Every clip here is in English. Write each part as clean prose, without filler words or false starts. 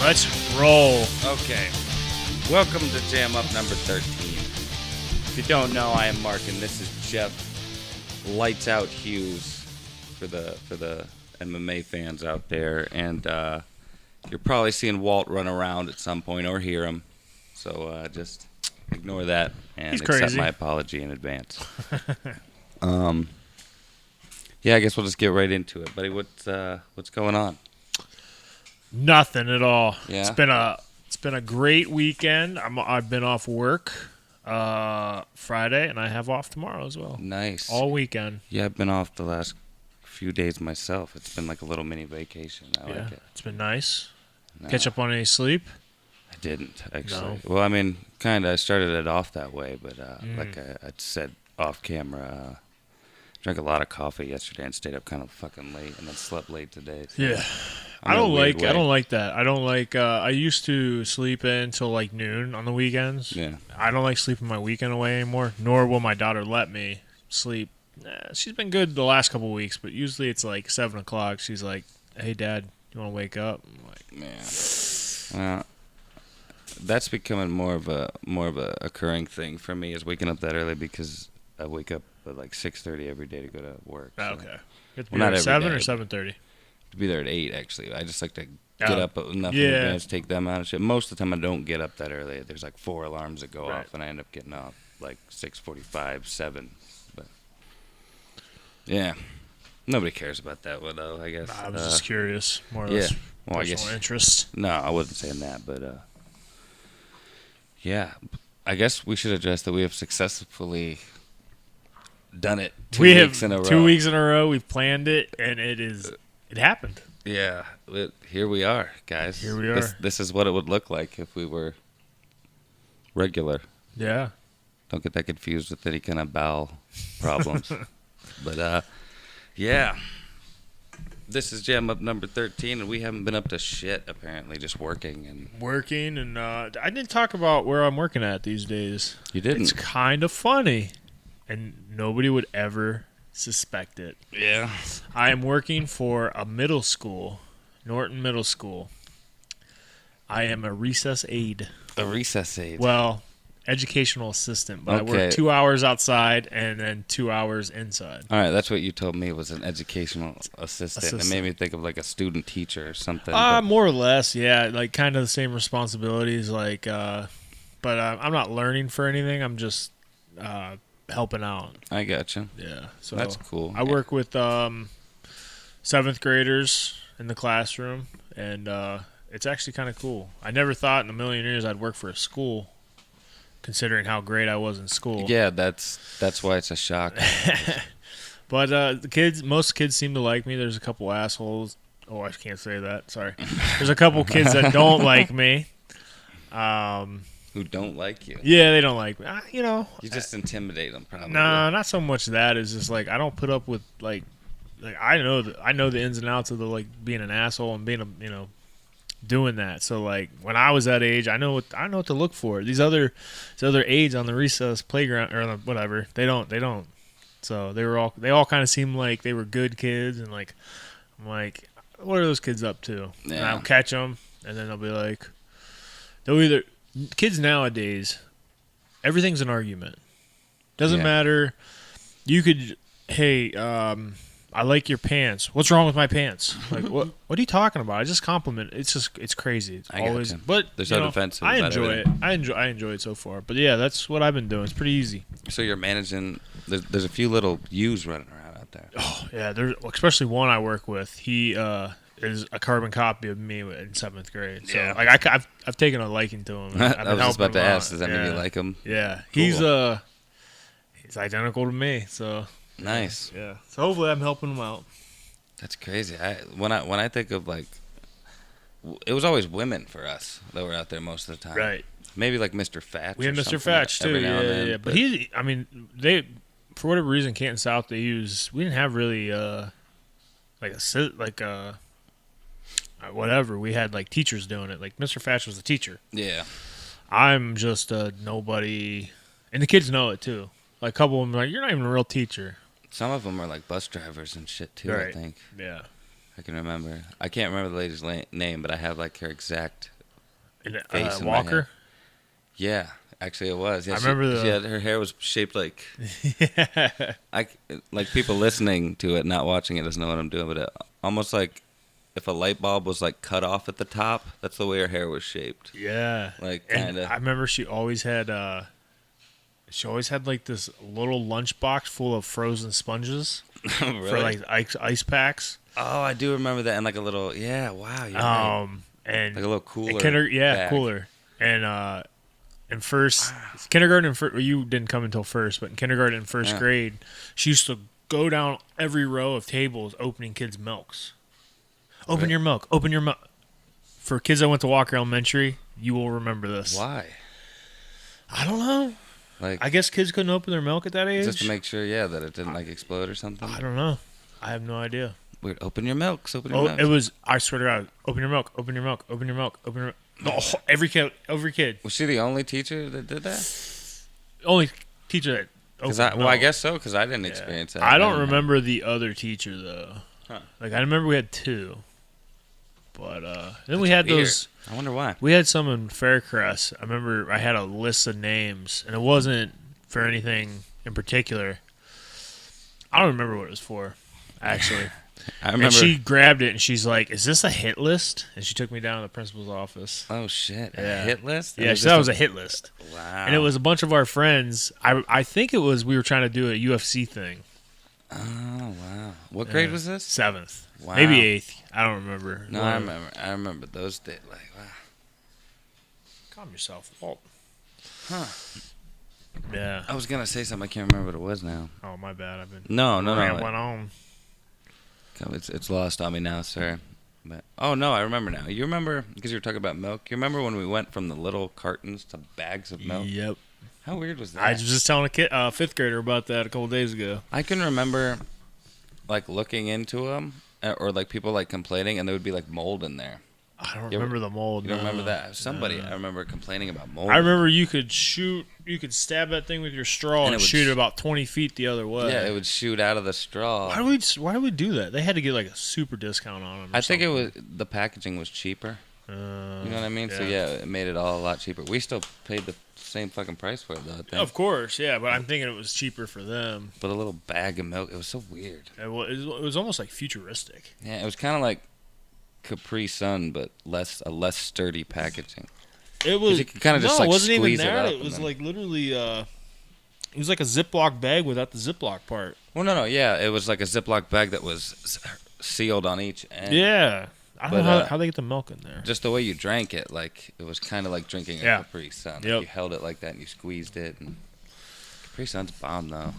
Let's roll. Okay. Welcome to JAMUP number 13. If you don't know, I am Mark, and this is Jeff. Lights Out Hughes for the MMA fans out there. And you're probably seeing Walt run around at some point or hear him. So just ignore that and accept my apology in advance. Yeah, I guess we'll just get right into it, buddy. What's going on? Nothing at all. Yeah. It's been a great weekend. I've been off work Friday, and I have off tomorrow as well. Nice. All weekend. Yeah, I've been off the last few days myself. It's been like a little mini vacation. I like it. It's been nice. No, Catch up on any sleep? I didn't, actually. No. Well, I mean, kind of. I started it off that way, but like I said off camera, drank a lot of coffee yesterday and stayed up kind of fucking late, and then slept late today. So Yeah. I don't like that. I don't like I used to sleep in until like noon on the weekends. Yeah. I don't like sleeping my weekend away anymore, nor will my daughter let me sleep. She's been good the last couple of weeks, but usually it's like 7 o'clock. She's like, "Hey, Dad, you want to wake up?" I'm like, "Man." That's becoming more of a occurring thing for me, is waking up that early, because I wake up at like 6:30 every day to go to work. "Oh, So. okay." You have to be Well, not there at 7 every or day. 7:30. To be there at 8, actually. I just like to get up enough in Yeah. advance to take them out of shit. Most of the time, I don't get up that early. There's like 4 alarms that go Right. off, and I end up getting off like 6:45, 7. But yeah, nobody cares about that one, though, I guess. I was just curious, more or less Well, I personal guess interest. no, I wasn't saying that, but yeah, I guess we should address that we have successfully done it 2 weeks in a row. 2 weeks in a row. We've planned it, and it happened. Yeah, here we are, guys. Here we are. This is what it would look like if we were regular. Yeah. Don't get that confused with any kind of bowel problems. But, yeah. This is Jam Up number 13, and we haven't been up to shit, apparently, just working. And I didn't talk about where I'm working at these days. You didn't? It's kind of funny, and nobody would ever suspect it. Yeah. I am working for a middle school, Norton Middle School. I am a recess aide. A recess aide. Well, educational assistant, but Okay. I work 2 hours outside and then 2 hours inside. All right, that's what you told me was an educational assistant. It made me think of like a student teacher or something. More or less, yeah. Like kind of the same responsibilities, like, but I'm not learning for anything. I'm just helping out. I gotcha. Yeah, so That's cool. I work with 7th graders in the classroom, and it's actually kind of cool. I never thought in a million years I'd work for a school, considering how great I was in school. Yeah, that's why it's a shock. But most kids seem to like me. There's a couple assholes. Oh, I can't say that. Sorry. There's a couple kids that don't like me. Who don't like you? Yeah, they don't like me. You just intimidate them, probably. No, not so much that. It's just like I don't put up with like I know the ins and outs of the like being an asshole and being doing that. So like when I was that age, I know what to look for. These other aides on the recess playground or whatever, they don't. So they all kind of seem like they were good kids, and like I'm like, what are those kids up to? Yeah. And I'll catch them, and then they'll be like, kids nowadays, everything's an argument. Doesn't matter. You could, hey, I like your pants. What's wrong with my pants? Like, what are you talking about? I just compliment. It's crazy. It's always, but there's no defensive. I enjoy it. I enjoy it so far. But yeah, that's what I've been doing. It's pretty easy. So you're managing. There's a few little U's running around out there. Oh yeah, there's especially one I work with. He is a carbon copy of me in 7th grade. So Yeah. like I've taken a liking to him. I was just about to ask. Does that mean you like him? Yeah, Cool. he's identical to me. So Nice. yeah. So hopefully I'm helping him out. That's crazy. When I think of like, it was always women for us that were out there most of the time. Right. Maybe like Mr. Fatch. We had or Mr. something Fatch too. every now and then, Yeah. But they for whatever reason, Canton South, we didn't have really whatever. We had like teachers doing it. Like Mr. Fatch was the teacher. Yeah. I'm just a nobody, and the kids know it too. Like a couple of them are like, you're not even a real teacher. Some of them are like bus drivers and shit too. Right. I think. Yeah. I can remember. I can't remember the lady's name, but I have like her exact And, face in my Walker. head. Yeah, actually, it was. Yeah, I remember her hair was shaped like. Yeah. Like people listening to it, not watching it, doesn't know what I'm doing, but almost like if a light bulb was like cut off at the top. That's the way her hair was shaped. Yeah. Like And kind of. I remember she always had like this little lunchbox full of frozen sponges Really? for like ice packs. Oh, I do remember that, and like a little. Yeah, wow. You're right. And Like a little cooler. Yeah, cooler. And in first kindergarten and you didn't come until first, but in kindergarten and first grade, she used to go down every row of tables opening kids' milks. Open your milk. Open your milk. For kids that went to Walker Elementary, you will remember this. Why? I don't know. Like I guess kids couldn't open their milk at that age. just to make sure, that it didn't like explode or something. I don't know. I have no idea. Weird. Open your milks. Open your milks. It was. I swear to God. Open your milk. Open your milk. Open your milk. Open your. No, every kid. Every kid. Was she the only teacher that did that? Only teacher that. I guess so, because I didn't experience that. I don't remember the other teacher though. Huh. Like I remember we had two, but then we had weird. those. I wonder why. We had some in Faircrest. I remember I had a list of names, and it wasn't for anything in particular. I don't remember what it was for, actually. I remember. And she grabbed it, and she's like, "Is this a hit list?" And she took me down to the principal's office. Oh shit! Yeah. A hit list? Yeah, so that was a hit list. Wow. And it was a bunch of our friends. I think it was we were trying to do a UFC thing. Oh wow! What grade was this? 7th, Wow. maybe 8th. I don't remember. No, I remember. I remember those days. Like wow. Calm yourself, Walt. Huh. Yeah. I was gonna say something. I can't remember what it was now. Oh, my bad. I've been. No. Went on. It's lost on me now, sir. But no, I remember now. You remember because you were talking about milk. You remember when we went from the little cartons to bags of milk? Yep. How weird was that? I was just telling a kid, 5th grader about that a couple days ago. I can remember, like looking into them, or like people like complaining, and there would be like mold in there. I don't remember the mold. You don't remember that? Somebody I remember complaining about mold. I remember you could stab that thing with your straw and it would shoot it about 20 feet the other way. Yeah, it would shoot out of the straw. Why do we do that? They had to get like a super discount on them. I think it was the packaging was cheaper. You know what I mean? Yeah. So yeah, it made it all a lot cheaper. We still paid the same fucking price for it though. I think. Of course, yeah, but I'm thinking it was cheaper for them. But a little bag of milk, it was so weird. It was almost like futuristic. Yeah, it was kind of like Capri Sun, but a less sturdy packaging. It was. You could kind of just no, like it wasn't even squeeze it that. up. It was like literally. It was like a Ziploc bag without the Ziploc part. Well, no, yeah, it was like a Ziploc bag that was sealed on each end. Yeah, I don't know how they get the milk in there. Just the way you drank it, like it was kind of like drinking a Capri Sun. Yep. You held it like that and you squeezed it. And Capri Sun's bomb though.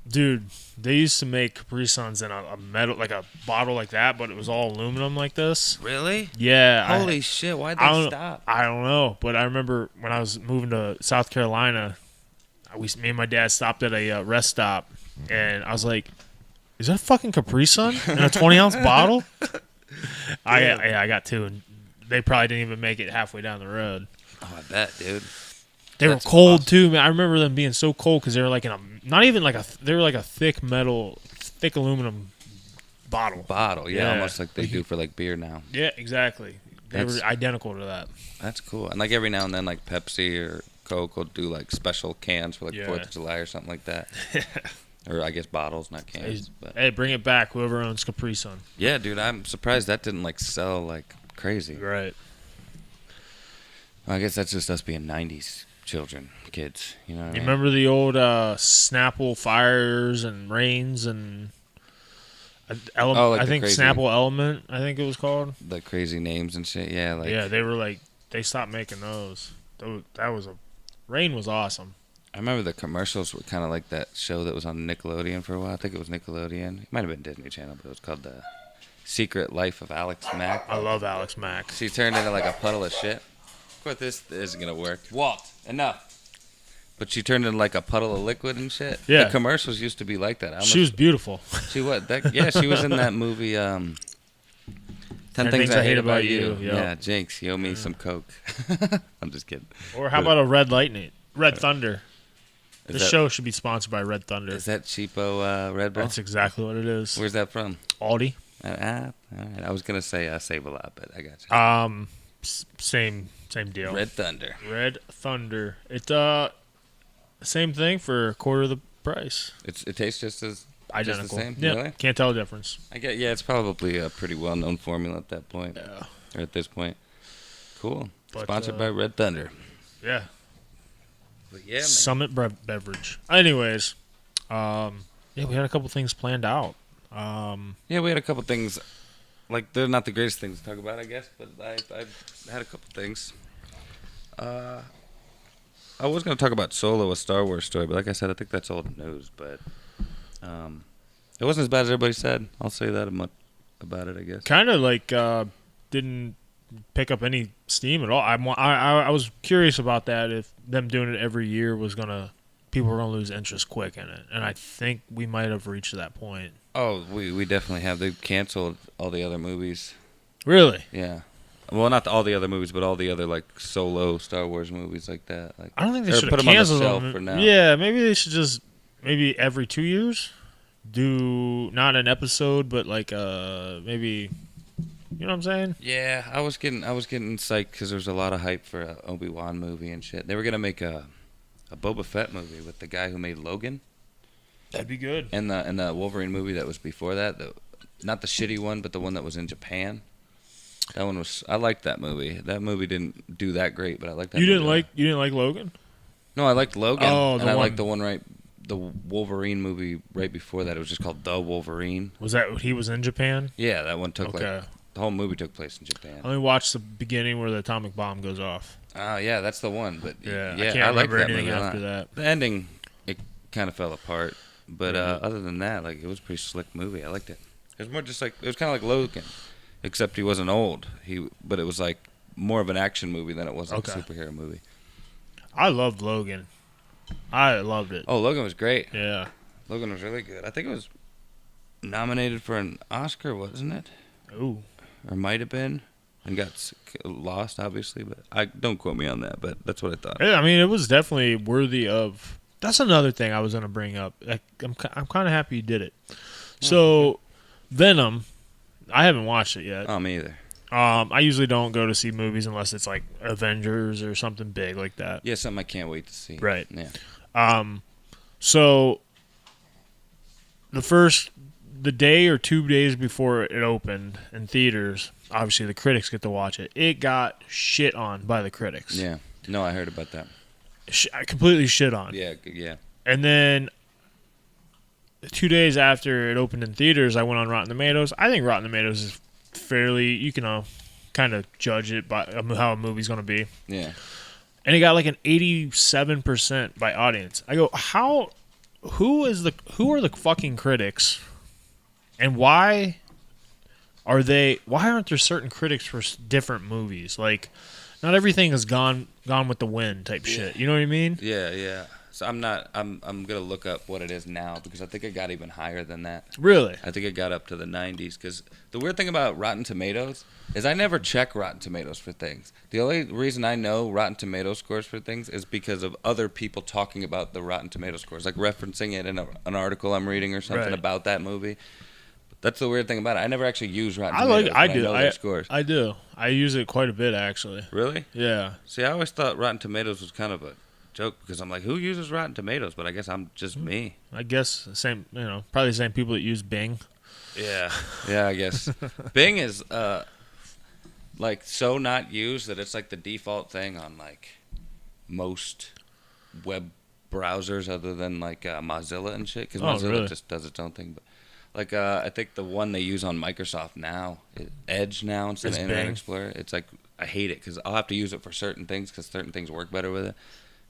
Dude, they used to make Capri Suns in a metal, like a bottle like that, but it was all aluminum like this. Really? Yeah. Holy shit! Why'd they stop? I don't know, but I remember when I was moving to South Carolina, me and my dad stopped at a rest stop, and I was like, "Is that a fucking Capri Sun in a 20-ounce bottle?" I got two, and they probably didn't even make it halfway down the road. Oh, I bet, dude. That's were cold awesome. Too, man. I remember them being so cold because they were like in a not even like they were like a thick aluminum bottle. Yeah, almost like they do for like beer now. Yeah, exactly. They were identical to that. That's cool. And like every now and then, like Pepsi or Coke will do like special cans for like 4th of July or something like that. Or I guess bottles, not cans. Hey, bring it back, whoever owns Capri Sun. Yeah, dude, I'm surprised that didn't like sell like crazy. Right. Well, I guess that's just us being 90s kids. You know what I mean? Remember the old Snapple Fires and Rains and I think crazy, Snapple Element, I think it was called. The crazy names and shit, yeah. Like, yeah, they were like, they stopped making those. Rain was awesome. I remember the commercials were kind of like that show that was on Nickelodeon for a while. I think it was Nickelodeon. It might have been Disney Channel, but it was called The Secret Life of Alex Mack. I love Alex Mack. She turned into like a puddle of shit. Of course, this isn't going to work. Walt, enough. But she turned into like a puddle of liquid and shit. Yeah. The commercials used to be like that. She was beautiful. She was. She was in that movie, 10 Things I Hate About You. Yep. Yeah, Jinx, you owe me some Coke. I'm just kidding. Or how about a Red Thunder? This show should be sponsored by Red Thunder. Is that cheapo Red Bull? That's exactly what it is. Where's that from? Aldi. All right. I was going to say Save a Lot, but I got you. Same deal. Red Thunder. Red Thunder. It same thing for a quarter of the price. It tastes just as Identical. Just the same. Yep. Really? Can't tell the difference. It's probably a pretty well-known formula at that point. Yeah. Or at this point. Cool. But, Sponsored by Red Thunder. Yeah. But yeah, man. Summit Beverage. Anyways, we had a couple things planned out. Yeah, we had a couple things. Like, they're not the greatest things to talk about, I guess, but I've had a couple things. I was going to talk about Solo, a Star Wars story, but like I said, I think that's old news. But it wasn't as bad as everybody said. I'll say that about it, I guess. Kind of like didn't pick up any steam at all. I was curious about that, if them doing it every year people were gonna lose interest quick in it, and I think we might have reached that point. Oh, we definitely have. They've canceled all the other movies. Really? Yeah. Well, not all the other movies, but all the other like Solo Star Wars movies like that. Like, I don't think they or should put have them on the canceled shelf them. for now. Yeah, maybe they should just every 2 years do not an episode, but like maybe. You know what I'm saying? Yeah, I was getting psyched because there was a lot of hype for an Obi-Wan movie and shit. They were gonna make a Boba Fett movie with the guy who made Logan. That'd be good. And the Wolverine movie that was before that, not the shitty one, but the one that was in Japan. That one was. I liked that movie. That movie didn't do that great, but I liked that. You movie. didn't like Logan? No, I liked Logan. Oh, and I liked the Wolverine movie right before that. It was just called The Wolverine. Was that he was in Japan? Yeah, that one took Okay. the whole movie took place in Japan. I only watched the beginning where the atomic bomb goes off. Oh, yeah, that's the one. But Yeah, yeah, I can't liked remember that anything movie a lot. after that. The ending, it kind of fell apart. But other than that, like, it was a pretty slick movie. I liked it. It was more just like, it was kind of like Logan, except he wasn't old. But it was like more of an action movie than it was like a superhero movie. I loved Logan. I loved it. Oh, Logan was great. Yeah. Logan was really good. I think it was nominated for an Oscar, wasn't it? Ooh. Or might have been. And got lost, obviously. But don't quote me on that, but that's what I thought. Yeah, I mean, it was definitely worthy of... That's another thing I was going to bring up. I'm kind of happy you did it. So, Venom, I haven't watched it yet. Oh, me either. I usually don't go to see movies unless it's like Avengers or something big like that. Yeah, something I can't wait to see. Right. Yeah. So, the day or 2 days before it opened in theaters, obviously the critics get to watch it. It got shit on by the critics. Yeah. No, I heard about that. Completely shit on. Yeah, yeah. And then 2 days after it opened in theaters, I went on Rotten Tomatoes. I think Rotten Tomatoes is fairly, you can kind of judge it by how a movie's going to be. Yeah. And it got like an 87% by audience. I go, who are the fucking critics? And why aren't there certain critics for different movies? Like, not everything is gone with the wind type shit. You know what I mean? Yeah, yeah. So I'm gonna look up what it is now because I think it got even higher than that. Really? I think it got up to the 90s because the weird thing about Rotten Tomatoes is I never check Rotten Tomatoes for things. The only reason I know Rotten Tomatoes scores for things is because of other people talking about the Rotten Tomatoes scores, like referencing it in an article I'm reading or something about that movie. That's the weird thing about it. I never actually use Rotten Tomatoes. I know their scores. I do. I use it quite a bit, actually. Really? Yeah. See, I always thought Rotten Tomatoes was kind of a joke because I'm like, who uses Rotten Tomatoes? But I guess I'm just me. I guess the same. Probably the same people that use Bing. Yeah. Yeah, I guess. Bing is like so not used that it's like the default thing on like most web browsers other than like Mozilla and shit because Mozilla just does its own thing. But like I think the one they use on Microsoft now, Edge now instead of Internet Explorer, it's like I hate it because I'll have to use it for certain things because certain things work better with it.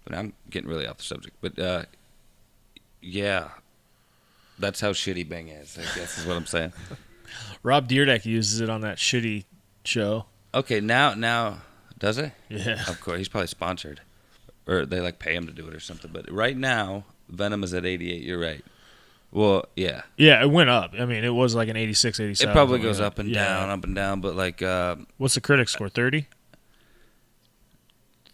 But I'm getting really off the subject. But yeah, that's how shitty Bing is, I guess is what I'm saying. Rob Dyrdek uses it on that shitty show. Okay, now does it? Yeah. Of course, he's probably sponsored. Or they like pay him to do it or something. But right now, Venom is at 88, you're right. Well, yeah. Yeah, it went up. I mean, it was like an 86, 87. It probably goes up and down, but like... what's the critic score, 30?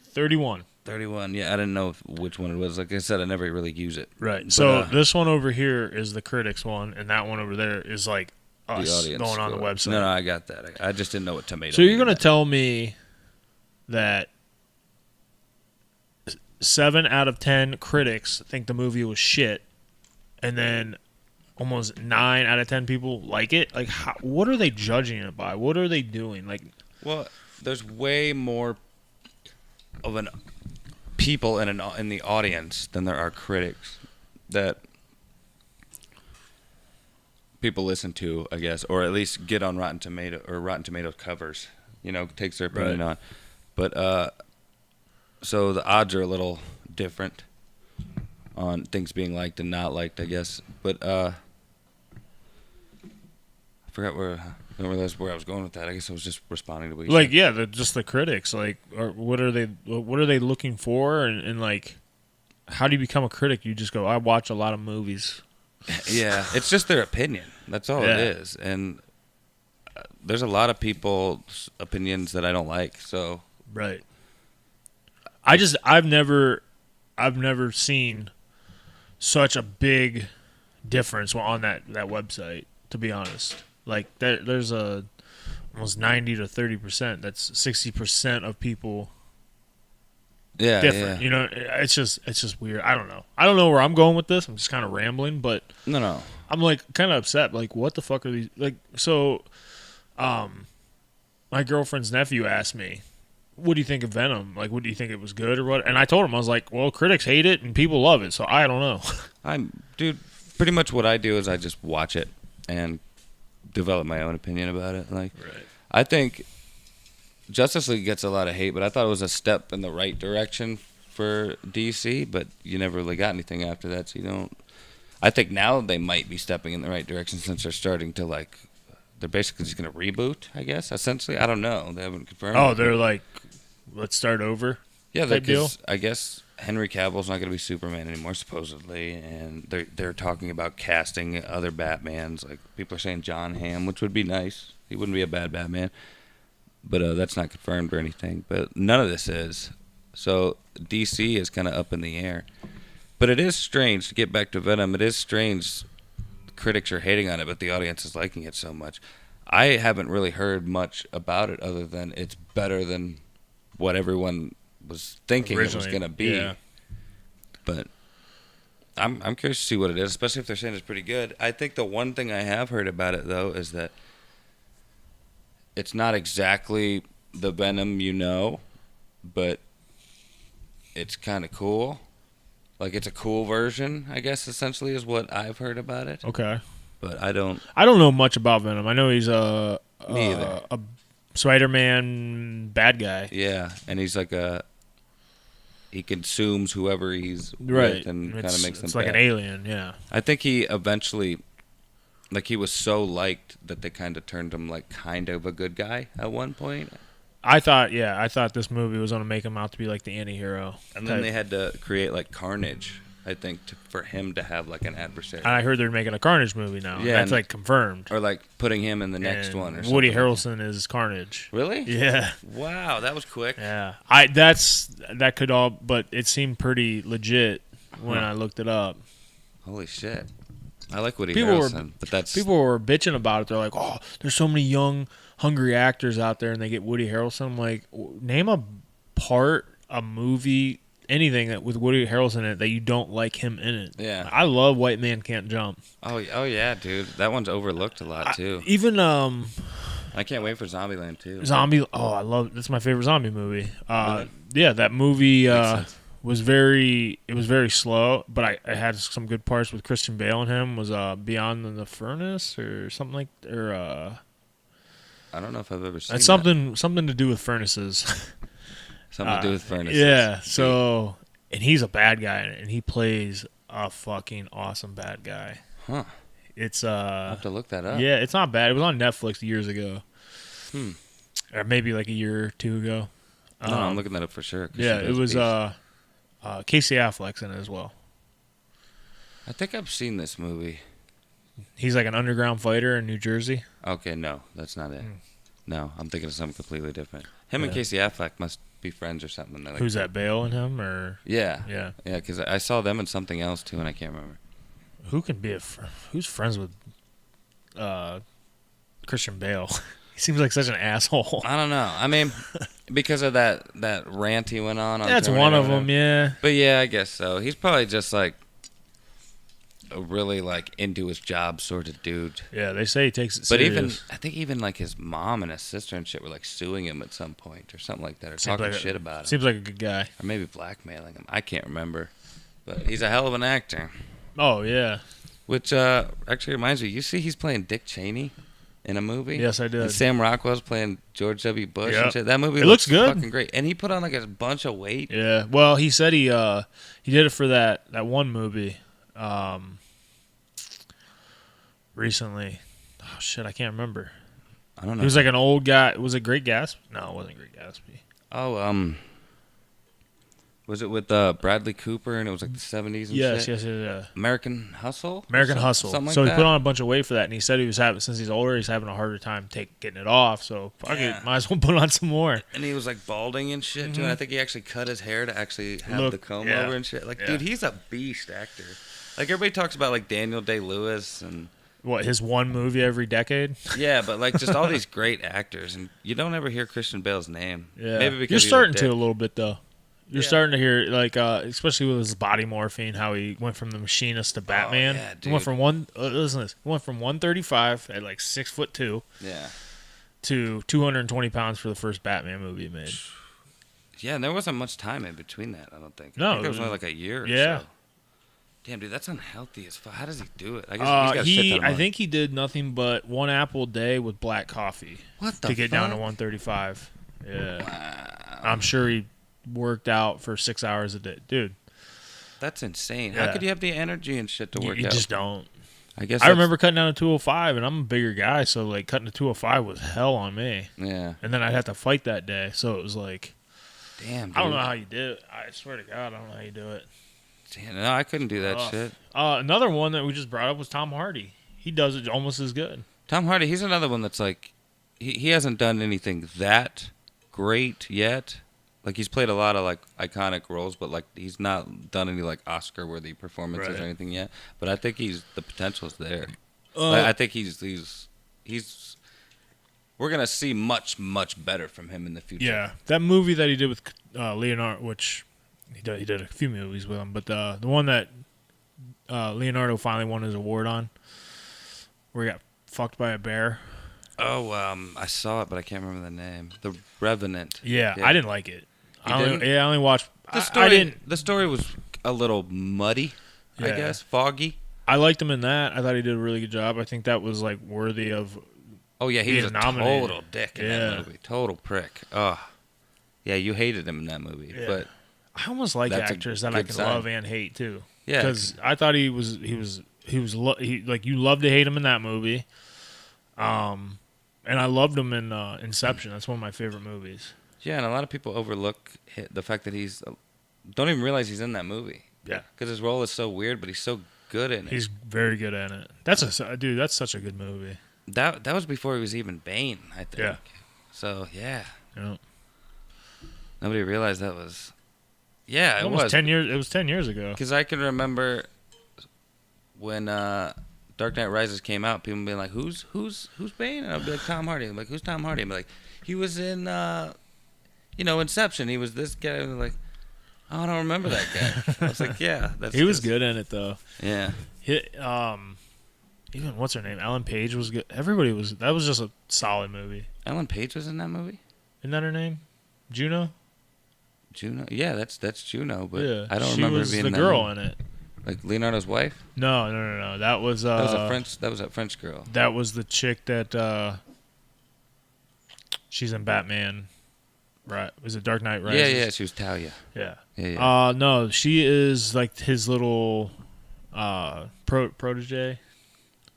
31. 31, yeah, I didn't know which one it was. Like I said, I never really use it. Right, but, so this one over here is the critics one, and that one over there is like us the going on the website. No, I got that. I just didn't know what tomato. So you're going to tell me that 7 out of 10 critics think the movie was shit, and then almost 9 out of 10 people like it. Like, what are they judging it by? What are they doing? Like, well, there's way more of an people in the audience than there are critics that people listen to, I guess, or at least get on Rotten Tomatoes covers. Takes their opinion on. But so the odds are a little different on things being liked and not liked, I guess. But I forgot where I was going with that. I guess I was just responding to what you said. yeah, just the critics. Like, what are they looking for? And like, how do you become a critic? You just go, I watch a lot of movies. Yeah, it's just their opinion. That's all it is. And there's a lot of people's opinions that I don't like. So right. I've never seen such a big difference on that website, to be honest. Like, there's almost 90 to 30%. That's 60% of people. Yeah, different. Yeah. It's just weird. I don't know where I'm going with this. I'm just kind of rambling, but no. I'm like kind of upset. Like, what the fuck are these? Like, so, my girlfriend's nephew asked me, what do you think of Venom? Like, what do you think, it was good or what? And I told him, I was like, well, critics hate it and people love it, so I don't know. Dude, pretty much what I do is I just watch it and develop my own opinion about it. Like, right. I think Justice League gets a lot of hate, but I thought it was a step in the right direction for DC, but you never really got anything after that, so you don't. I think now they might be stepping in the right direction since they're starting to, like, they're basically just going to reboot, I guess, essentially. I don't know. They haven't confirmed. Oh, they're like, let's start over? Yeah, because I guess Henry Cavill's not going to be Superman anymore, supposedly, and they're talking about casting other Batmans. Like, people are saying John Hamm, which would be nice. He wouldn't be a bad Batman. But that's not confirmed or anything. But none of this is. So DC is kind of up in the air. But it is strange, to get back to Venom, it is strange critics are hating on it, but the audience is liking it so much. I haven't really heard much about it other than it's better than what everyone was thinking it was going to be. Yeah. But I'm curious to see what it is, especially if they're saying it's pretty good. I think the one thing I have heard about it, though, is that it's not exactly the Venom but it's kind of cool. Like, it's a cool version, I guess, essentially, is what I've heard about it. Okay. But I don't know much about Venom. I know he's me either. A Spider-Man bad guy. Yeah, and he's like he consumes whoever he's with and kind of makes them It's like bad. an alien, yeah. I think he eventually, like, he was so liked that they kind of turned him, like, kind of a good guy at one point. I thought this movie was going to make him out to be like the anti-hero. And then they had to create, like, Carnage, I think, for him to have, like, an adversary. And I heard they're making a Carnage movie now. Yeah, that's, like, confirmed. Or, like, putting him in the next one or something. Woody Harrelson is Carnage. Really? Yeah. Wow, that was quick. Yeah. That could all, but it seemed pretty legit when I looked it up. Holy shit. I like Woody Harrelson, but that's... People were bitching about it. They're like, oh, there's so many young, hungry actors out there, and they get Woody Harrelson. I'm like, name a movie, anything with Woody Harrelson in it that you don't like him in it. Yeah. I love White Man Can't Jump. Oh yeah, dude. That one's overlooked a lot, too. I can't wait for Zombieland, too. That's my favorite zombie movie. Really? Yeah, that movie was very slow, but I had some good parts with Christian Bale and him. Was Beyond the Furnace or something like, or I don't know if I've ever seen it's something to do with furnaces. Something to do with furnaces. Yeah. So, and he's a bad guy, and he plays a fucking awesome bad guy. Huh. It's I'll have to look that up. Yeah, it's not bad. It was on Netflix years ago. Or maybe like a year or two ago. No, I'm looking that up for sure. Yeah, it was Casey Affleck's in it as well. I think I've seen this movie. He's like an underground fighter in New Jersey. Okay, no, that's not it. No, I'm thinking of something completely different. Him and Casey Affleck must be friends or something. Like, who's that, Bale and him? Or yeah, because I saw them in something else too, and I can't remember. Who can be who's friends with Christian Bale? He seems like such an asshole. I don't know. I mean, Because of that rant he went on That's Terminator one of or whatever. them, yeah. But yeah, I guess so. He's probably just like a really like into his job sort of dude. Yeah, they say he takes it But serious. I think even like his mom and his sister and shit were like suing him at some point or something like that, or Seems talking like shit about him, Seems like a good guy. or maybe blackmailing him. I can't remember, but he's a hell of an actor. Oh, yeah. Which actually reminds me, you see he's playing Dick Cheney in a movie? Yes, I did. And Sam Rockwell's playing George W. Bush Yep. and shit. That movie It looks good. fucking great. And he put on like a bunch of weight. Yeah. Well, he said he did it for that one movie recently. Oh, shit, I can't remember. I don't know. He was like an old guy. Was it Great Gatsby? No, it wasn't Great Gatsby. Oh, was it with Bradley Cooper and it was like the 70s and Yes, shit? yes. American Hustle? American Hustle. Something like so he that? put on a bunch of weight for that, and he said he was having, since he's older, he's having a harder time getting it off. So fuck Yeah. it, might as well put on some more. And he was like balding and shit too. And I think he actually cut his hair to actually have the comb yeah. over and shit. Like, Yeah. dude, he's a beast actor. Like everybody talks about like Daniel Day-Lewis and What, his one movie every decade? yeah, but like just all these great actors, and you don't ever hear Christian Bale's name. Yeah, Maybe because you're he's a starting dick. to a little bit though. You're Yeah. starting to hear like, especially with his body morphine, how he went from the Machinist to Batman. yeah, He went dude. from listen to this. He went from 135 at like 6'2" Yeah. to 220 pounds for the first Batman movie he made. Yeah, and there wasn't much time in between that, I don't think. No, I think there it was was- only like a year or yeah. so. Damn, dude, that's unhealthy as fuck. How does he do it? I guess he's got a shit ton of I money. think he did nothing but one apple a day with black coffee What the to get down to fuck? 135. Yeah, Wow. I'm sure he worked out for 6 hours a day, dude. That's insane. Yeah. How could you have the energy and shit to work You out? just don't. I guess I remember cutting down to 205, and I'm a bigger guy, so like cutting to 205 was hell on me. Yeah. And then I'd have to fight that day, so it was like, Damn, dude. I don't know how you do it. I swear to God, I don't know how you do it. Damn, no, I couldn't do that Rough. shit. Another one that we just brought up was Tom Hardy. He does it almost as good. Tom Hardy, he's another one that's like, he hasn't done anything that great yet. Like, he's played a lot of, like, iconic roles, but, like, he's not done any, like, Oscar-worthy performances Right. or anything yet. But I think the potential's there. Uh, Like, I think he's we're going to see much, much better from him in the future. Yeah, that movie that he did with Leonardo, which he did a few movies with him, but the one that Leonardo finally won his award on, where he got fucked by a bear. Oh, I saw it, but I can't remember the name. The Revenant. Yeah, Yeah. I didn't like it. You I didn't? only watched. The I story, didn't. the story was a little muddy, I Yeah. guess, foggy. I liked him in that. I thought he did a really good job. I think that was like worthy of. Oh yeah, he Being was a nominated. total dick in Yeah. that movie. Total prick. Oh, yeah, you hated him in that movie, Yeah. but I almost like That's a actors that I good can sign. love and hate too. yeah, Because I thought he like you love to hate him in that movie. And I loved him in Inception. That's one of my favorite movies. yeah, and a lot of people overlook the fact that don't even realize he's in that movie. Yeah. Because his role is so weird, but he's so good in it. He's very good at it. That's such a good movie. That was before he was even Bane, I think. Yeah. So yeah, Yeah. nobody realized that was. Yeah, it Almost was 10 years. It was 10 years ago. Because I can remember when Dark Knight Rises came out, people being like, "Who's Bane?" And I'd be like, "Tom Hardy." I'm like, "Who's Tom Hardy?" I'm like, "He was in, Inception. He was this guy." And they're like, "Oh, I don't remember that guy." I was like, "Yeah, that's." He was good in it though. Yeah. Even what's her name? Ellen Page was good. Everybody was. That was just a solid movie. Ellen Page was in that movie. Isn't that her name? Juno. Juno. Yeah, that's Juno, but Yeah. I don't she remember was being the in that girl movie. in it. Like Leonardo's wife. No. That was That was a French. That was a French girl. That was the chick that she's in Batman. Right? Was it Dark Knight Rises? Yeah. She was Talia. Yeah. Yeah. No, she is like his little protege.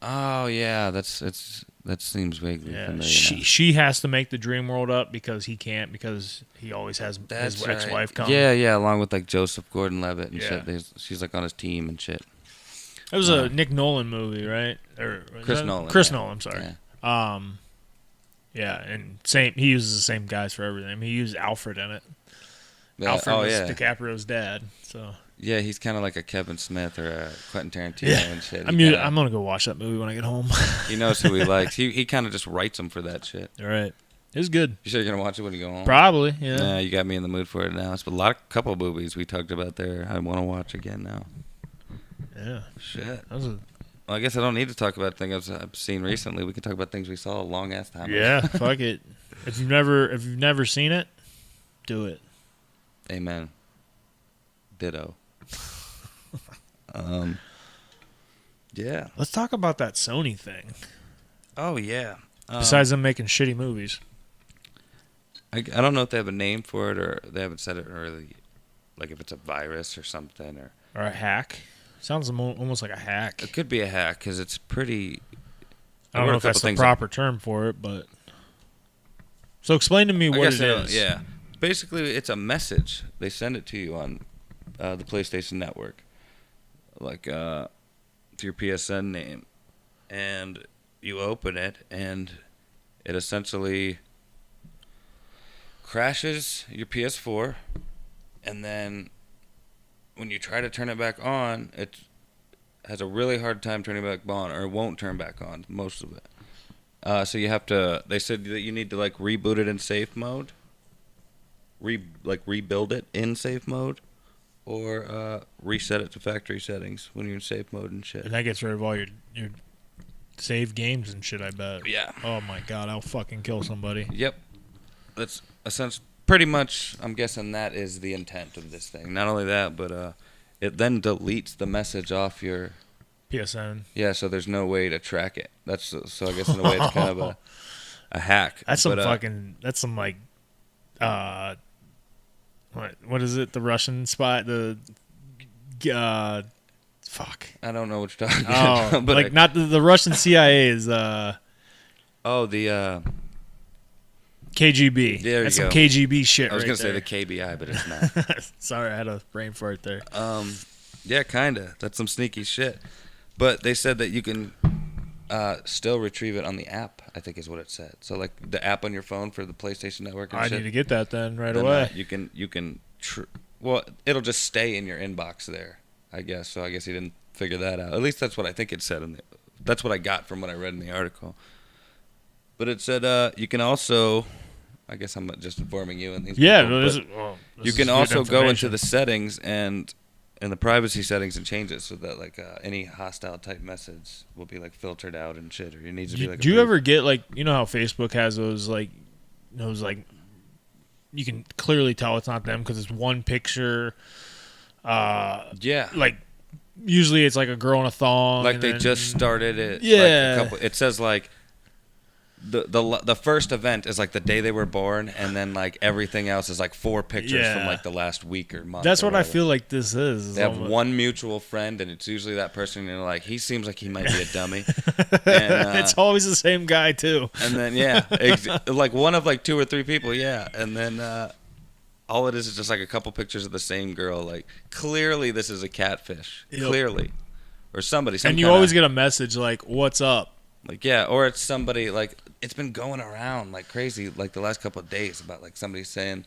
Oh yeah, that seems vaguely Yeah. familiar. She has to make the dream world up because he can't, because he always has That's his right. ex-wife come. Yeah, along with like Joseph Gordon-Levitt and Yeah. shit. She's like on his team and shit. It was a Nick Nolan movie, right? Or was Chris that- Nolan. Chris yeah. Nolan, I'm sorry. Yeah. Yeah, and he uses the same guys for everything. He used Alfred in it. Yeah, Alfred was yeah. DiCaprio's dad. So Yeah, he's kind of like a Kevin Smith or a Quentin Tarantino yeah, and shit. I'm gonna go watch that movie when I get home. He knows who he likes. He kind of just writes them for that shit. All right. It's good. You sure you're gonna watch it when you go home? Probably, yeah. Nah, you got me in the mood for it now. It's a couple of movies we talked about there. I want to watch again now. Yeah. Shit. Well, I guess I don't need to talk about things I've seen recently. We can talk about things we saw a long ass time ago. Yeah, fuck it. If you've never seen it, do it. Amen. Ditto. Yeah. Let's talk about that Sony thing. Oh yeah. Besides them making shitty movies. I don't know if they have a name for it or they haven't said it really. Like if it's a virus or something or a hack. Sounds almost like a hack. It could be a hack because it's pretty. I don't know if that's the proper term for it, but. So explain to me what it is. Yeah. Basically, it's a message. They send it to you on the PlayStation Network. Like to your PSN name. And you open it, and it essentially crashes your PS4. And then when you try to turn it back on, it has a really hard time turning it back on, or it won't turn back on, most of it. So you have to, they said that you need to like reboot it in safe mode, rebuild it in safe mode, or reset it to factory settings when you're in safe mode and shit. And that gets rid of all your save games and shit, I bet. Yeah. Oh my god, I'll fucking kill somebody. Yep. That's essentially, pretty much, I'm guessing that is the intent of this thing. Not only that, but it then deletes the message off your PSN. Yeah, so there's no way to track it. So I guess in a way it's kind of a hack. That's some that's some like what is it? The Russian spot, fuck. I don't know what you're talking about. But like not the Russian CIA is the KGB. There That's you go. Some KGB shit. I was right gonna say there. the KBI, but it's not. Sorry, I had a brain fart there. Yeah, kinda. That's some sneaky shit. But they said that you can still retrieve it on the app, I think is what it said. So like the app on your phone for the PlayStation Network and I shit. need to get that then right away. You can well, it'll just stay in your inbox there, I guess. So I guess he didn't figure that out. At least that's what I think it said that's what I got from what I read in the article. But it said you can also, I guess I'm just informing you and these people, you can also go into the settings and in the privacy settings and change it so that like any hostile type message will be like filtered out and shit, or it needs to be like. Do you ever get like, you know how Facebook has those you can clearly tell it's not them because it's one picture. Yeah. Like usually it's like a girl in a thong. Like they just started it. Yeah. Like it says like. The first event is like the day they were born, and then like everything else is like 4 pictures from like the last week or month. That's what I feel like this is. They have one mutual friend, and it's usually that person. And you're like, he seems like he might be a dummy. And, it's always the same guy too. And then like one of like 2 or 3 people, and then all it is just like a couple pictures of the same girl. Like clearly this is a catfish, clearly, or somebody. And you always get a message like, "What's up?" Like or it's somebody like. It's been going around like crazy like the last couple of days about like somebody saying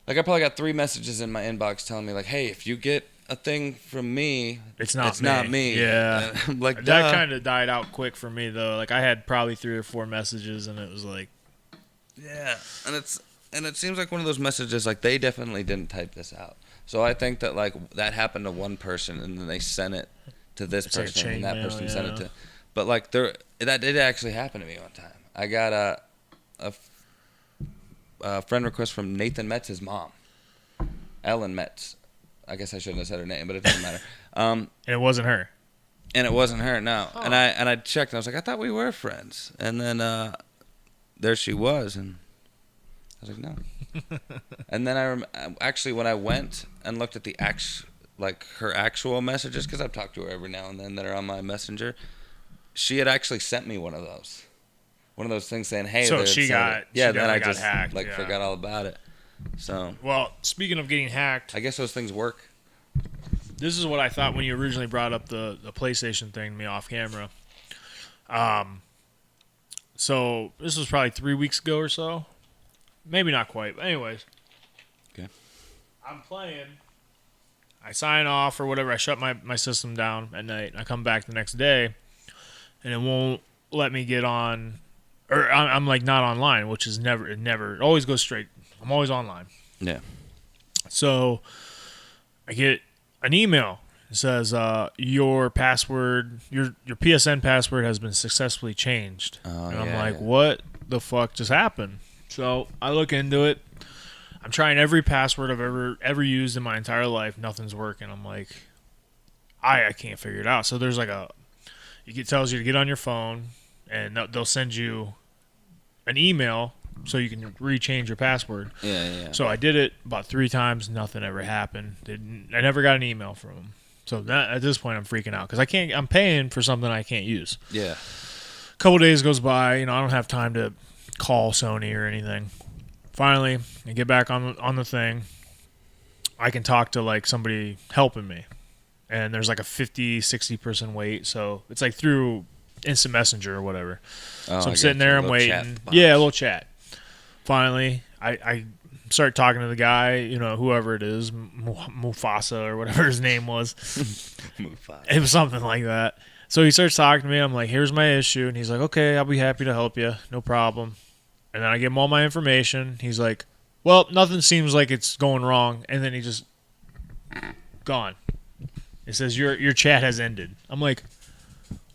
like I probably got 3 messages in my inbox telling me like, hey, if you get a thing from me, it's not me. Yeah. Like that kind of died out quick for me though. Like I had probably 3 or 4 messages and it was like and it seems like one of those messages like they definitely didn't type this out. So I think that like that happened to one person and then they sent it to this person and that person sent it to. But like that did actually happen to me one time. I got a friend request from Nathan Metz's mom, Ellen Metz. I guess I shouldn't have said her name, but it doesn't matter. And it wasn't her. And it wasn't her. No. Oh. And I checked. And I was like, I thought we were friends. And then there she was, and I was like, no. And then actually when I went and looked at her actual messages, because I've talked to her every now and then that are on my messenger. She had actually sent me one of those things saying, "Hey." So she got then I just hacked, forgot all about it. So. Well, speaking of getting hacked, I guess those things work. This is what I thought when you originally brought up the PlayStation thing to me off camera. So this was probably 3 weeks ago or so, maybe not quite. But anyways, okay. I'm playing. I sign off or whatever. I shut my system down at night. I come back the next day. And it won't let me get on, or I'm like not online, which is it always goes straight. I'm always online. Yeah. So I get an email. It says your password, your PSN password has been successfully changed. And I'm like, what the fuck just happened? So I look into it. I'm trying every password I've ever used in my entire life. Nothing's working. I'm like, I can't figure it out. So there's like it tells you to get on your phone, and they'll send you an email so you can rechange your password. Yeah. So I did it about 3 times. Nothing ever happened. I never got an email from them. So at this point, I'm freaking out because I'm paying for something I can't use. Yeah. A couple days goes by. I don't have time to call Sony or anything. Finally, I get back on the thing. I can talk to like somebody helping me. And there's like a 50-60% wait. So it's like through Instant Messenger or whatever. Oh, so I'm sitting there, I'm waiting. Yeah, a little chat. Finally, I start talking to the guy, whoever it is, Mufasa or whatever his name was. Mufasa. It was something like that. So he starts talking to me. I'm like, here's my issue. And he's like, okay, I'll be happy to help you. No problem. And then I give him all my information. He's like, well, nothing seems like it's going wrong. And then he just gone. It says your chat has ended. I'm like,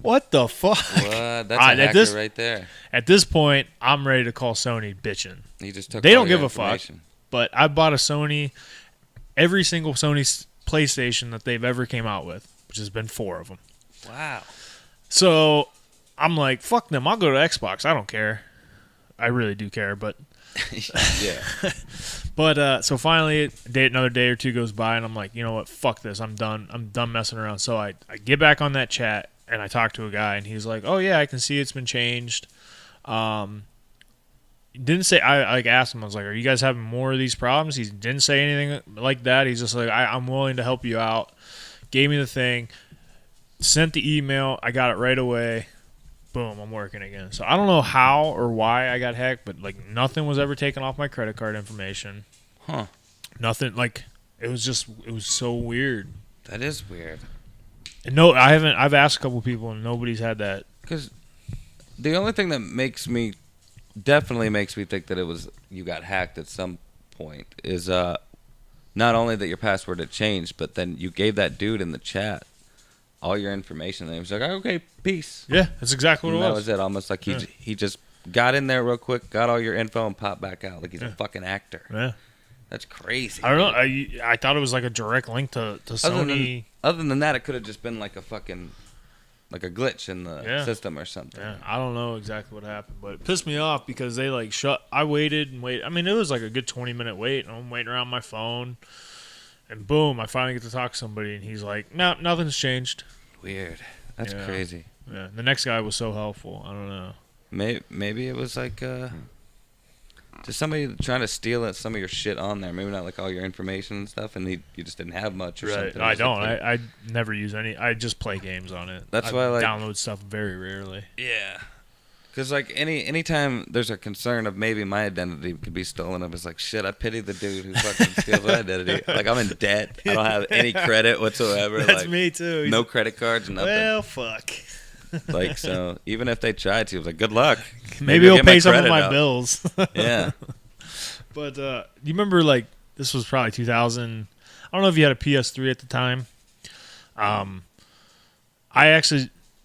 what the fuck? What? That's a hacker right there. At this point, I'm ready to call Sony bitching. He just took. They don't give a fuck. But I bought a Sony, every single Sony PlayStation that they've ever came out with, which has been 4 of them. Wow. So I'm like, fuck them. I'll go to Xbox. I don't care. I really do care, but yeah. But so finally, another day or 2 goes by, and I'm like, you know what? Fuck this. I'm done. I'm done messing around. So I get back on that chat, and I talk to a guy, and he's like, oh yeah, I can see it's been changed. Didn't say. I like asked him. I was like, are you guys having more of these problems? He didn't say anything like that. He's just like, I'm willing to help you out. Gave me the thing. Sent the email. I got it right away. Boom, I'm working again. So I don't know how or why I got hacked, but like nothing was ever taken off my credit card information. Huh. Nothing. Like it was so weird. That is weird. And no, I haven't. I've asked a couple people, and nobody's had that. Because the only thing that definitely makes me think that you got hacked at some point is not only that your password had changed, but then you gave that dude in the chat all your information, and he was like, okay, peace. Yeah, that's exactly what it was. That was it. Almost like he just got in there real quick, got all your info, and popped back out like he's a fucking actor. Yeah. That's crazy. I don't know. I thought it was like a direct link to Sony. Other than that, it could have just been like a fucking like a glitch in the system or something. Yeah, I don't know exactly what happened, but it pissed me off because they like I waited and waited. I mean, it was like a good 20-minute wait, and I'm waiting around my phone, and boom, I finally get to talk to somebody, and he's like, "No, nothing's changed." Weird. That's crazy. Yeah, the next guy was so helpful. I don't know. Maybe it was like just somebody trying to steal some of your shit on there. Maybe not like all your information and stuff, and you just didn't have much or something. I don't. I never use any. I just play games on it. That's why I download stuff very rarely. Yeah. Because like anytime there's a concern of maybe my identity could be stolen, I was like, shit, I pity the dude who fucking steals my identity. Like I'm in debt. I don't have any credit whatsoever. That's like, me too. No credit cards, nothing. Well, fuck. Like so, even if they tried to, I was like, good luck. Maybe you'll pay some of my bills. Yeah. But you remember like this was probably 2000. I don't know if you had a PS3 at the time. I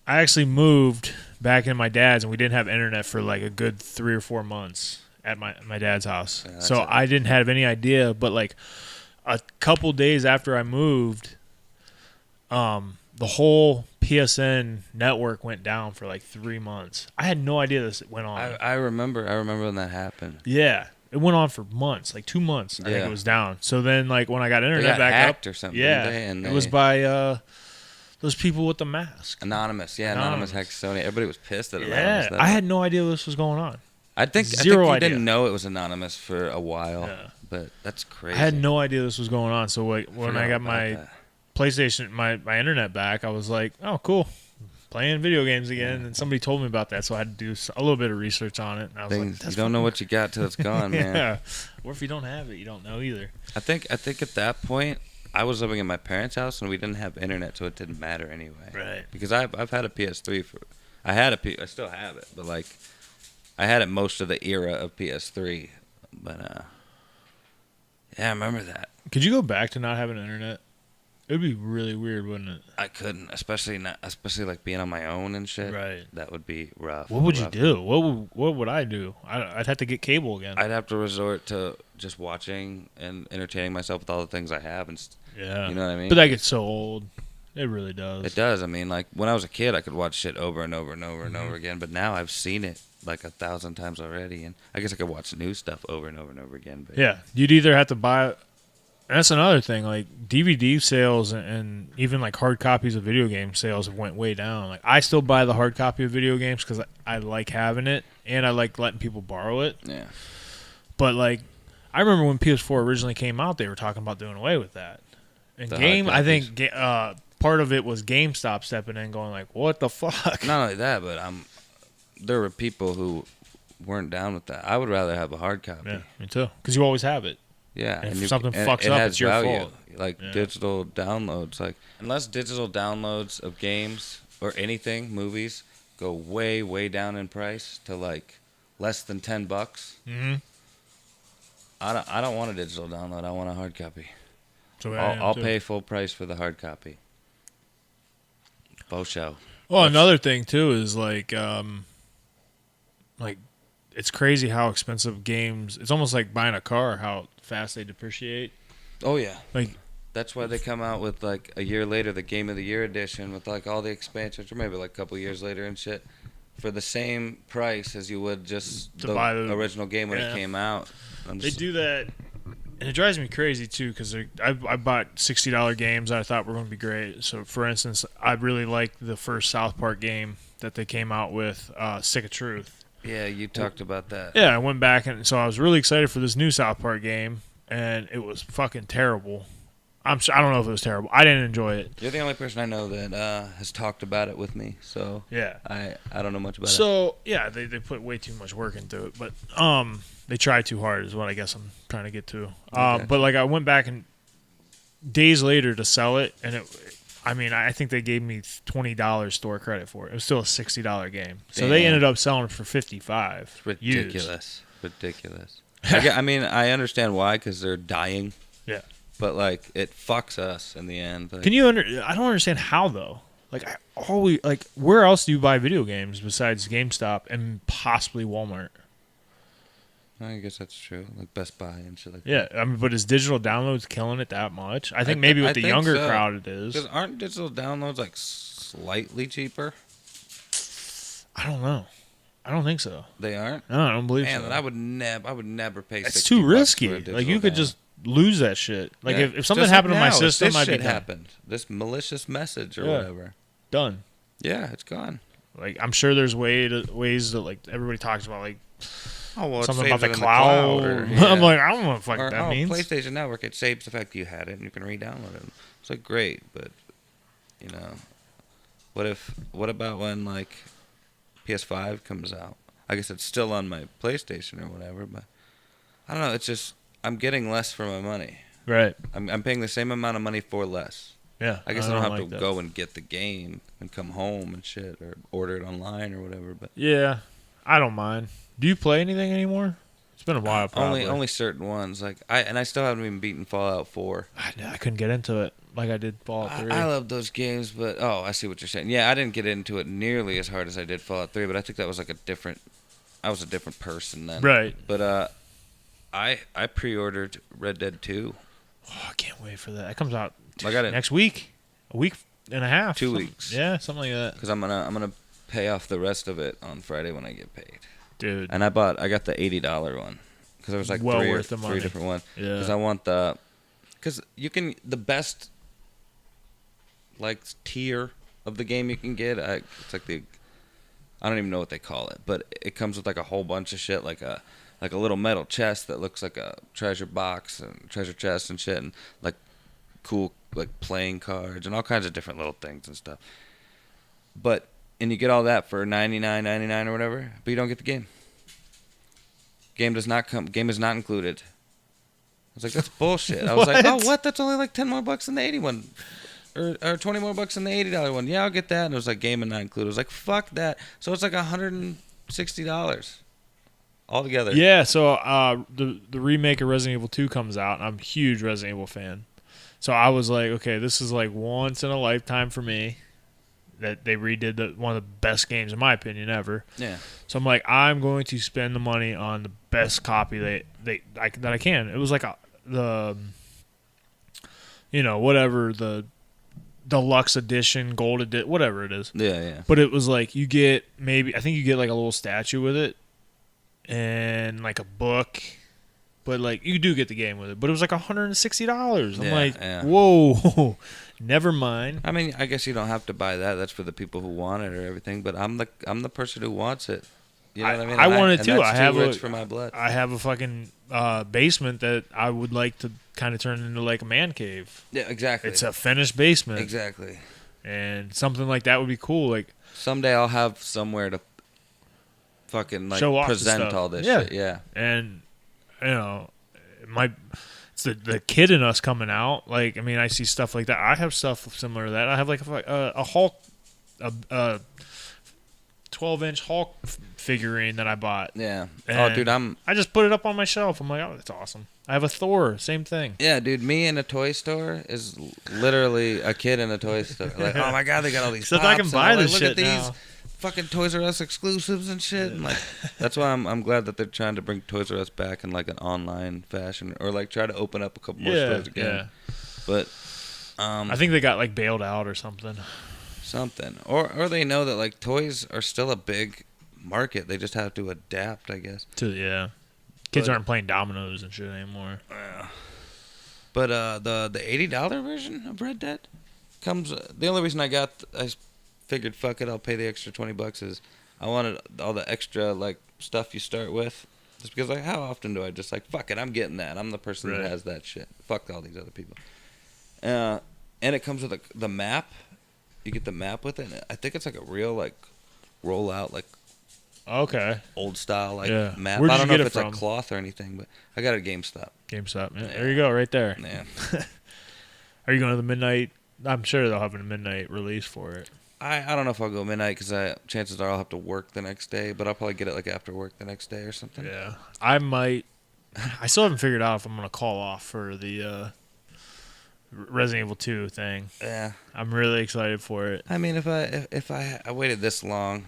actually moved back in my dad's, and we didn't have internet for like a good 3 or 4 months at my dad's house. Yeah, so I didn't have any idea. But like a couple days after I moved, the whole PSN network went down for like 3 months. I had no idea this went on. I remember when that happened. Yeah. It went on for months, like 2 months. I think it was down. So then, like when I got internet back up, or something. Yeah, it was by those people with the mask. Anonymous, Anonymous hacked Sony. Everybody was pissed at Anonymous. Yeah, I had no idea this was going on. I think you didn't know it was Anonymous for a while. Yeah. But that's crazy. I had no idea this was going on. So like when I got my PlayStation, my internet back, I was like, oh, cool. Playing video games again, and somebody told me about that, so I had to do a little bit of research on it. And I was like, you don't know what you got till it's gone, man. Yeah. Or if you don't have it, you don't know either. I think at that point, I was living in my parents' house, and we didn't have internet, so it didn't matter anyway. Right. Because I've had a PS3 I still have it, but like I had it most of the era of PS3, but yeah, I remember that. Could you go back to not having internet? It would be really weird, wouldn't it? I couldn't, especially like being on my own and shit. Right. That would be rough. What would you do? What would I do? I'd have to get cable again. I'd have to resort to just watching and entertaining myself with all the things I have, Yeah. You know what I mean? But that gets so old. It really does. It does. I mean, like when I was a kid, I could watch shit over and over and over and over again. But now I've seen it like 1,000 times already, and I guess I could watch new stuff over and over and over again. But yeah, you'd either have to buy. That's another thing. Like DVD sales and even like hard copies of video game sales have went way down. Like I still buy the hard copy of video games because I like having it and I like letting people borrow it. Yeah. But like, I remember when PS4 originally came out, they were talking about doing away with that. And I think part of it was GameStop stepping in, going like, "What the fuck?" Not only that, but there were people who weren't down with that. I would rather have a hard copy. Yeah, me too. Because you always have it. Yeah, and if something fucks up, it's your fault. Like digital downloads, like unless digital downloads of games or anything, movies, go way, way down in price to like less than $10. Mm-hmm. I don't want a digital download. I want a hard copy. So I'll pay full price for the hard copy. Faux show. Well, another thing too is like it's crazy how expensive games. It's almost like buying a car. How fast they depreciate. Oh yeah, like that's why they come out with like a year later the Game of the Year edition with like all the expansions, or maybe like a couple years later and shit, for the same price as you would just buy the original game when it came out. They do that, and it drives me crazy too because I bought $60 games that I thought were going to be great. So for instance, I really liked the first South Park game that they came out with, Stick of Truth. Yeah, you talked about that. Yeah, I went back, and so I was really excited for this new South Park game, and it was fucking terrible. I don't know if it was terrible. I didn't enjoy it. You're the only person I know that has talked about it with me, so yeah, I don't know much about it. So yeah, they put way too much work into it, but they try too hard is what I guess I'm trying to get to. Okay. But like I went back and days later to sell it, and I think they gave me $20 store credit for it. It was still a $60 game, so they ended up selling it for $55. It's ridiculous, ridiculous. I understand why, because they're dying. Yeah. But like it fucks us in the end. Like, I don't understand how though. Like where else do you buy video games besides GameStop and possibly Walmart? I guess that's true. Like Best Buy and shit like that. Yeah, but is digital downloads killing it that much? I think maybe with the younger crowd it is. Because aren't digital downloads like slightly cheaper? I don't know. I don't think so. They aren't? No, I don't believe so. Man, I would never pay. It's too risky. Like you could just lose that shit. Like if something happened to my system, I'd be done. Happened. This malicious message or whatever. Done. Yeah, it's gone. Like I'm sure there's ways that like everybody talks about like something about the cloud. I'm like, I don't know what the fuck that means. PlayStation Network, it saves the fact you had it and you can re-download it. It's like great, but what about when like PS5 comes out? I guess it's still on my PlayStation or whatever, but I don't know. It's just I'm getting less for my money. Right. I'm paying the same amount of money for less. Yeah. I guess I don't have to go and get the game and come home and shit or order it online or whatever. But yeah, I don't mind. Do you play anything anymore? It's been a while. Probably. Only certain ones. Like I still haven't even beaten Fallout 4. I couldn't get into it like I did Fallout 3. I love those games, but I see what you're saying. Yeah, I didn't get into it nearly as hard as I did Fallout 3, but I think that was like I was a different person then. Right. But I pre-ordered Red Dead 2. Oh, I can't wait for that. It comes out next week. A week and a half. 2 weeks. Yeah, something like that. Because I'm gonna pay off the rest of it on Friday when I get paid. Dude. And I got the $80 one because there was like three different ones. Yeah. Because I want because you can the best like tier of the game you can get. It's like I don't even know what they call it, but it comes with like a whole bunch of shit, like a little metal chest that looks like a treasure box and treasure chest and shit, and like cool like playing cards and all kinds of different little things and stuff. And you get all that for $99.99 or whatever, but you don't get the game. Game is not included. I was like, that's bullshit. I was like, oh, what? That's only like $10 more than the 80 one. Or $20 more than the $80 one. Yeah, I'll get that. And it was like game and not included. I was like, fuck that. So it's like $160. all together. Yeah, so the remake of Resident Evil 2 comes out, and I'm a huge Resident Evil fan. So I was like, okay, this is like once in a lifetime for me that they redid one of the best games, in my opinion, ever. Yeah. So I'm like, I'm going to spend the money on the best copy that I can. It was like whatever, the deluxe edition, gold edition, whatever it is. Yeah. But it was like I think you get like a little statue with it and like a book. But like you do get the game with it. But it was like $160. I'm like, whoa, never mind. I mean, I guess you don't have to buy that. That's for the people who want it or everything. But I'm the person who wants it. You know what I mean? I want it too. That's too rich for my blood. I have a fucking basement that I would like to kind of turn into like a man cave. Yeah, exactly. It's a finished basement. Exactly. And something like that would be cool. Like someday I'll have somewhere to fucking like show off present all this shit. Yeah. And it's the kid in us coming out. Like, I mean, I see stuff like that. I have stuff similar to that. I have like a Hulk, a 12-inch Hulk figurine that I bought. Yeah. And dude, I just put it up on my shelf. I'm like, oh, that's awesome. I have a Thor, same thing. Yeah, dude, me in a toy store is literally a kid in a toy store. Like, oh my god, they got all these. Except I can buy this shit look at now. these fucking Toys R Us exclusives and shit. And like, that's why I'm glad that they're trying to bring Toys R Us back in like an online fashion, or like try to open up a couple more stores again. Yeah. But I think they got like bailed out or something. Or they know that like toys are still a big market. They just have to adapt, I guess. Kids aren't playing dominoes and shit anymore. But the $80 version of Red Dead comes. The only reason I figured fuck it, I'll pay the extra $20 is I wanted all the extra like stuff you start with. Just because like how often do I just like fuck it, I'm getting that. I'm the person that has that shit. Fuck all these other people. And it comes with the map. You get the map with it. And I think it's like a real like rollout like old style like map. Where'd I don't know if it's from? like cloth or anything, but I got it at GameStop. Yeah. There you go, right there. Yeah. Are you going to the midnight? I'm sure they'll have a midnight release for it. I don't know if I'll go midnight because chances are I'll have to work the next day, but I'll probably get it like after work the next day or something. Yeah, I might. I still haven't figured out if I'm going to call off for the Resident Evil 2 thing. Yeah, I'm really excited for it. I mean, if I waited this long,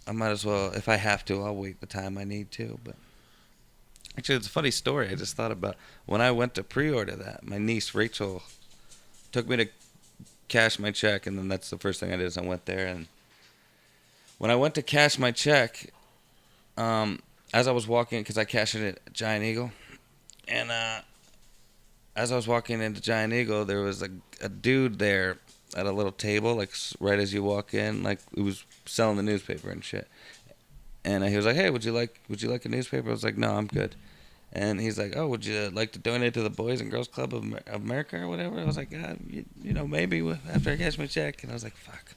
I might as well. If I have to, I'll wait the time I need to. But actually, it's a funny story. I just thought about when I went to pre-order that. My niece Rachel took me to cash my check, and then that's the first thing I did is I went there. And when I went to cash my check, as I was walking, because I cashed it at Giant Eagle, and as I was walking into Giant Eagle, there was a dude there at a little table, like right as you walk in, like he was selling the newspaper and shit. And he was like, "Hey, would you like a newspaper?" I was like, "No, I'm good." And he's like, "Oh, would you like to donate to the Boys and Girls Club of America or whatever?" I was like, maybe after I cash my check. And I was like, "Fuck."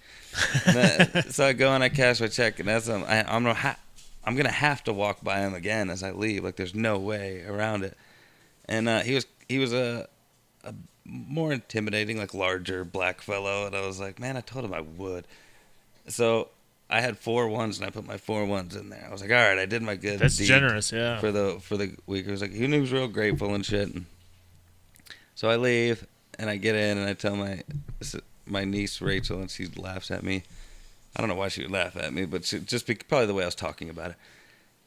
So I go and I cash my check, and I'm gonna have to walk by him again as I leave. Like, there's no way around it. And he was a more intimidating, like larger black fellow, and I was like, man, I told him I would. So I had 4 ones, and I put my 4 ones in there. I was like, all right, I did my good. That's deed generous, yeah. For the week, he was like, he was real grateful and shit. And so I leave, and I get in, and I tell my niece Rachel, and she laughs at me. I don't know why she would laugh at me, but probably the way I was talking about it.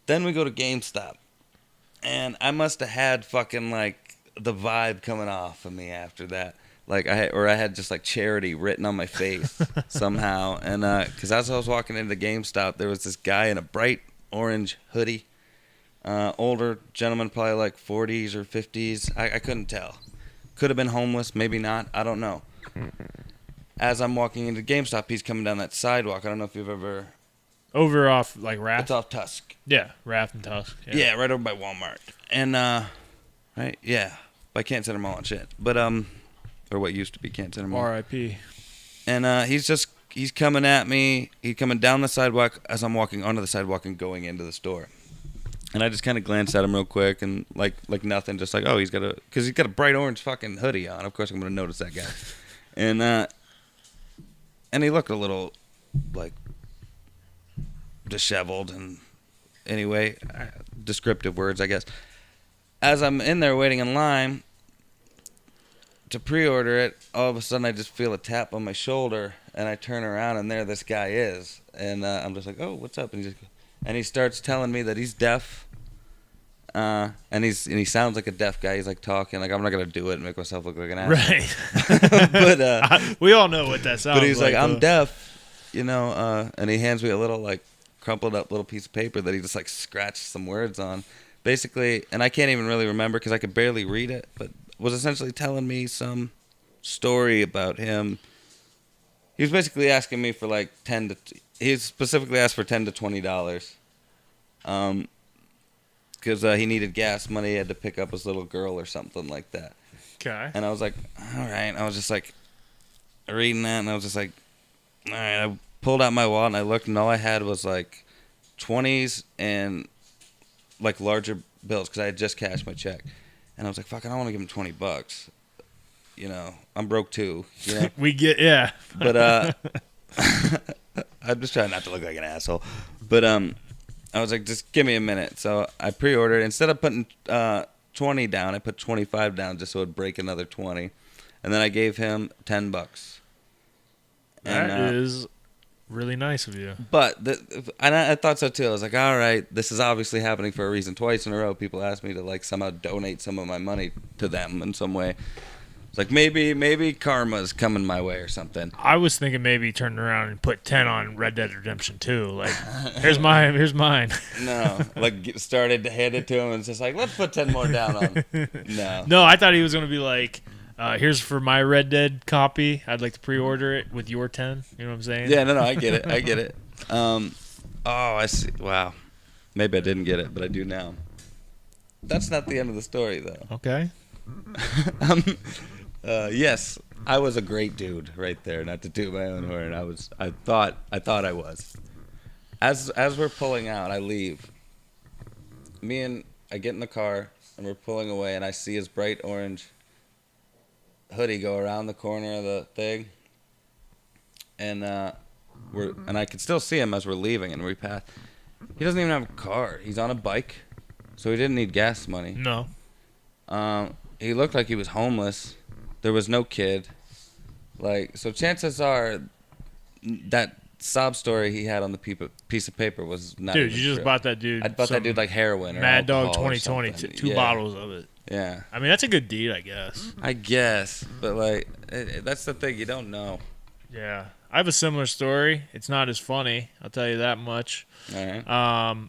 Then we go to GameStop, and I must have had fucking like the vibe coming off of me after that. Like I had just like charity written on my face somehow. And because as I was walking into GameStop, there was this guy in a bright orange hoodie, older gentleman, probably like 40s or 50s. I couldn't tell. Could have been homeless, maybe not. I don't know. As I'm walking into GameStop, he's coming down that sidewalk. I don't know if you've ever... Over off like Raft? It's off Tusk. Yeah, Raft and Tusk. Yeah, right over by Walmart. And right, yeah, by Canton Center Mall and shit. But or what used to be Canton Center Mall. R.I.P. And he's coming at me. He's coming down the sidewalk as I'm walking onto the sidewalk and going into the store. And I just kind of glanced at him real quick and like nothing, just like, oh, because he's got a bright orange fucking hoodie on. Of course I'm gonna notice that guy. And he looked a little like disheveled and anyway, descriptive words, I guess. As I'm in there waiting in line to pre-order it, all of a sudden I just feel a tap on my shoulder, and I turn around, and there this guy is. And I'm just like, oh, what's up? And he starts telling me that he's deaf. And he sounds like a deaf guy. He's like talking like, I'm not gonna do it and make myself look like an asshole. Right. But we all know what that sounds like. But he's like, I'm deaf, and he hands me a little like crumpled up little piece of paper that he just like scratched some words on, basically. And I can't even really remember because I could barely read it, but was essentially telling me some story about him. He was basically asking me for like he specifically asked for $10 to $20. Because he needed gas money, he had to pick up his little girl or something like that. Okay. And I was like, all right. I was just like reading that, and I was just like, all right. I pulled out my wallet and I looked, and all I had was like 20s and like larger bills because I had just cashed my check. And I was like, fuck, I don't want to give him $20. I'm broke too. We get, yeah. But I'm just trying not to look like an asshole. But I was like, just give me a minute. So I pre-ordered. Instead of putting 20 down, I put 25 down just so it would break another 20. And then I gave him $10. That is really nice of you. But and I thought so too. I was like, all right, this is obviously happening for a reason. Twice in a row, people asked me to like somehow donate some of my money to them in some way. It's like maybe karma's coming my way or something. I was thinking maybe turn around and put 10 on Red Dead Redemption 2. Like, here's mine. No, like started to hand it to him and it's just like, let's put 10 more down on. No, I thought he was gonna be like, here's for my Red Dead copy. I'd like to pre-order it with your 10. You know what I'm saying? Yeah, no, I get it. I see. Wow, maybe I didn't get it, but I do now. That's not the end of the story though. Okay. Yes, I was a great dude right there. Not to toot my own horn. I thought I was. As we're pulling out, I leave. I get in the car and we're pulling away, and I see his bright orange hoodie go around the corner of the thing, and I can still see him as we're leaving, and we pass. He doesn't even have a car. He's on a bike, so he didn't need gas money. No. He looked like he was homeless. There was no kid. Like, so chances are that sob story he had on the piece of paper was not. Dude, you just true. bought that dude. I bought that dude like heroin or Mad Dog alcohol 2020, or two bottles of it. Yeah. I mean, that's a good deed, I guess. But like, that's the thing, you don't know. Yeah. I have a similar story. It's not as funny, I'll tell you that much. All right.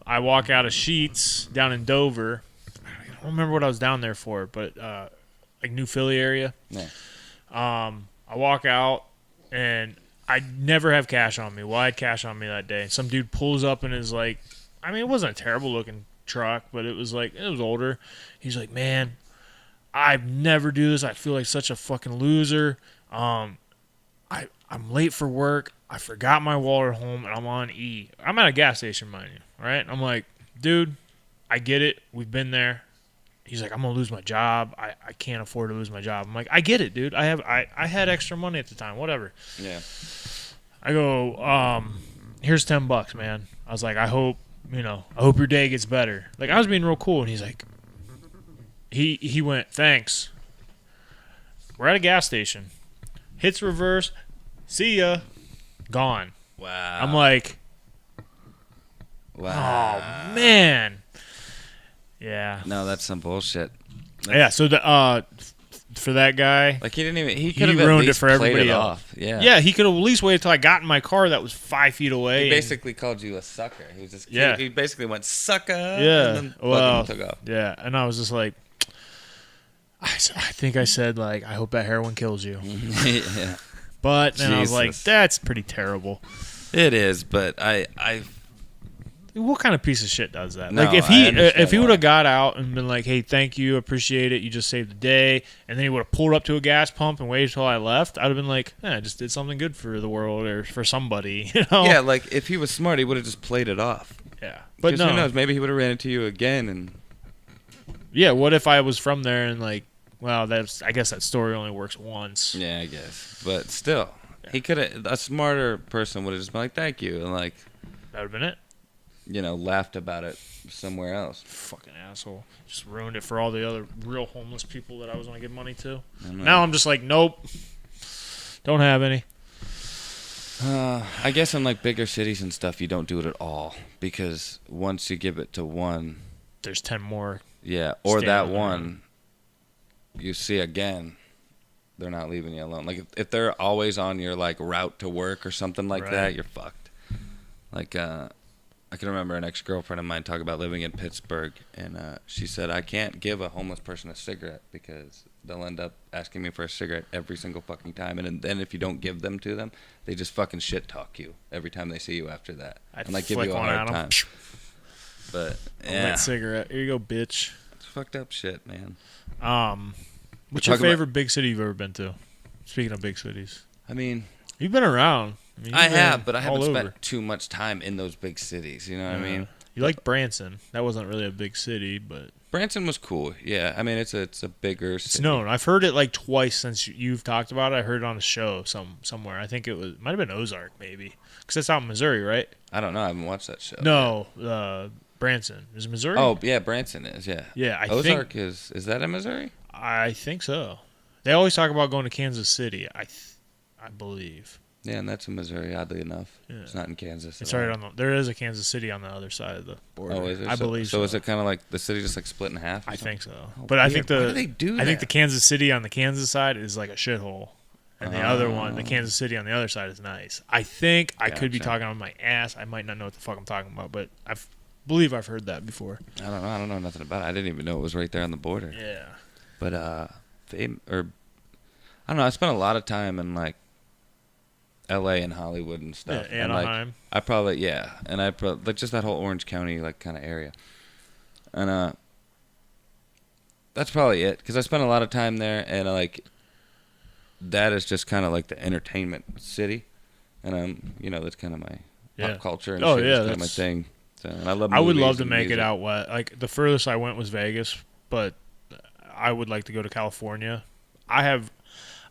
I walk out of Sheetz down in Dover. I don't remember what I was down there for, but like New Philly area. Yeah. I walk out, and I never have cash on me. Well, I had cash on me that day. Some dude pulls up in his, like, I mean, it wasn't a terrible-looking truck, but it was older. He's like, man, I never do this. I feel like such a fucking loser. I'm late for work. I forgot my wallet at home, and I'm on E. I'm at a gas station, mind you, all right? I'm like, dude, I get it. We've been there. He's like, I'm going to lose my job. I can't afford to lose my job. I'm like, I get it, dude. I had extra money at the time, whatever. Yeah. I go, here's $10, man. I was like, I hope your day gets better. Like, I was being real cool, and he's like, he went, thanks. We're at a gas station. Hits reverse. See ya. Gone. Wow. I'm like, wow. Oh, man. Yeah. No, that's some bullshit. Yeah, so for that guy, like, he could have ruined it for everybody else. Off. Yeah. Yeah, he could have at least waited till I got in my car that was 5 feet away. He basically called you a sucker. He was just he basically went sucker. Yeah. And then took off. Yeah, and I was just like, I think I said, like, I hope that heroin kills you. Yeah. But then I was like, that's pretty terrible. It is, but what kind of piece of shit does that? No, like, if he would have got out and been like, hey, thank you, appreciate it, you just saved the day, and then he would have pulled up to a gas pump and waited till I left, I'd have been like, I just did something good for the world or for somebody, you know? Yeah, like, if he was smart, he would have just played it off. Yeah. But no. Who knows? Maybe he would have ran into you again. And yeah, what if I was from there and, like, well, I guess that story only works once. Yeah, I guess. But still, he could have, a smarter person would have just been like, thank you. And, like, that would have been it. laughed about it somewhere else. Fucking asshole. Just ruined it for all the other real homeless people that I was going to give money to. I know. Now I'm just like, nope. Don't have any. I guess in like bigger cities and stuff, you don't do it at all because once you give it to one, there's 10 more. Yeah, or that one you see again, they're not leaving you alone. Like if they're always on your like route to work or something like that, you're fucked. Like I can remember an ex-girlfriend of mine talk about living in Pittsburgh, and she said, I can't give a homeless person a cigarette because they'll end up asking me for a cigarette every single fucking time. And then if you don't give them to them, they just fucking shit talk you every time they see you after that. I'd and like give you a hard time. But yeah. That cigarette. Here you go, bitch. It's fucked up shit, man. What's your favorite big city you've ever been to? Speaking of big cities. I mean, you've been around. I have, but I haven't spent too much time in those big cities. You know what I mean? You like Branson. That wasn't really a big city, but... Branson was cool. Yeah, I mean, it's a bigger city. It's known. I've heard it like twice since you've talked about it. I heard it on a show somewhere. I think it might have been Ozark, maybe. Because that's out in Missouri, right? I don't know. I haven't watched that show. No, Branson. Is it Missouri? Oh, yeah, Branson is, yeah. Yeah, Ozark is that in Missouri? I think so. They always talk about going to Kansas City, I believe. Yeah, and that's in Missouri, oddly enough. Yeah. It's not in Kansas. It's right there is a Kansas City on the other side of the border. Oh, is there? I believe so. So is it kind of like the city just like split in half? I think so. Oh, but I think why do they do that? I think the Kansas City on the Kansas side is like a shithole. And the other one, the Kansas City on the other side is nice. I think I could be talking on my ass. I might not know what the fuck I'm talking about, but I believe I've heard that before. I don't know. I don't know nothing about it. I didn't even know it was right there on the border. Yeah. But I don't know. I spent a lot of time in like L.A. and Hollywood and stuff. Yeah, Anaheim. And, like, I probably like just that whole Orange County like kind of area. And that's probably it because I spent a lot of time there, and like that is just kind of like the entertainment city, and that's kind of my pop culture and shit. That's kind of my thing. So, and I love. I would love to make it out west. Like the furthest I went was Vegas, but I would like to go to California.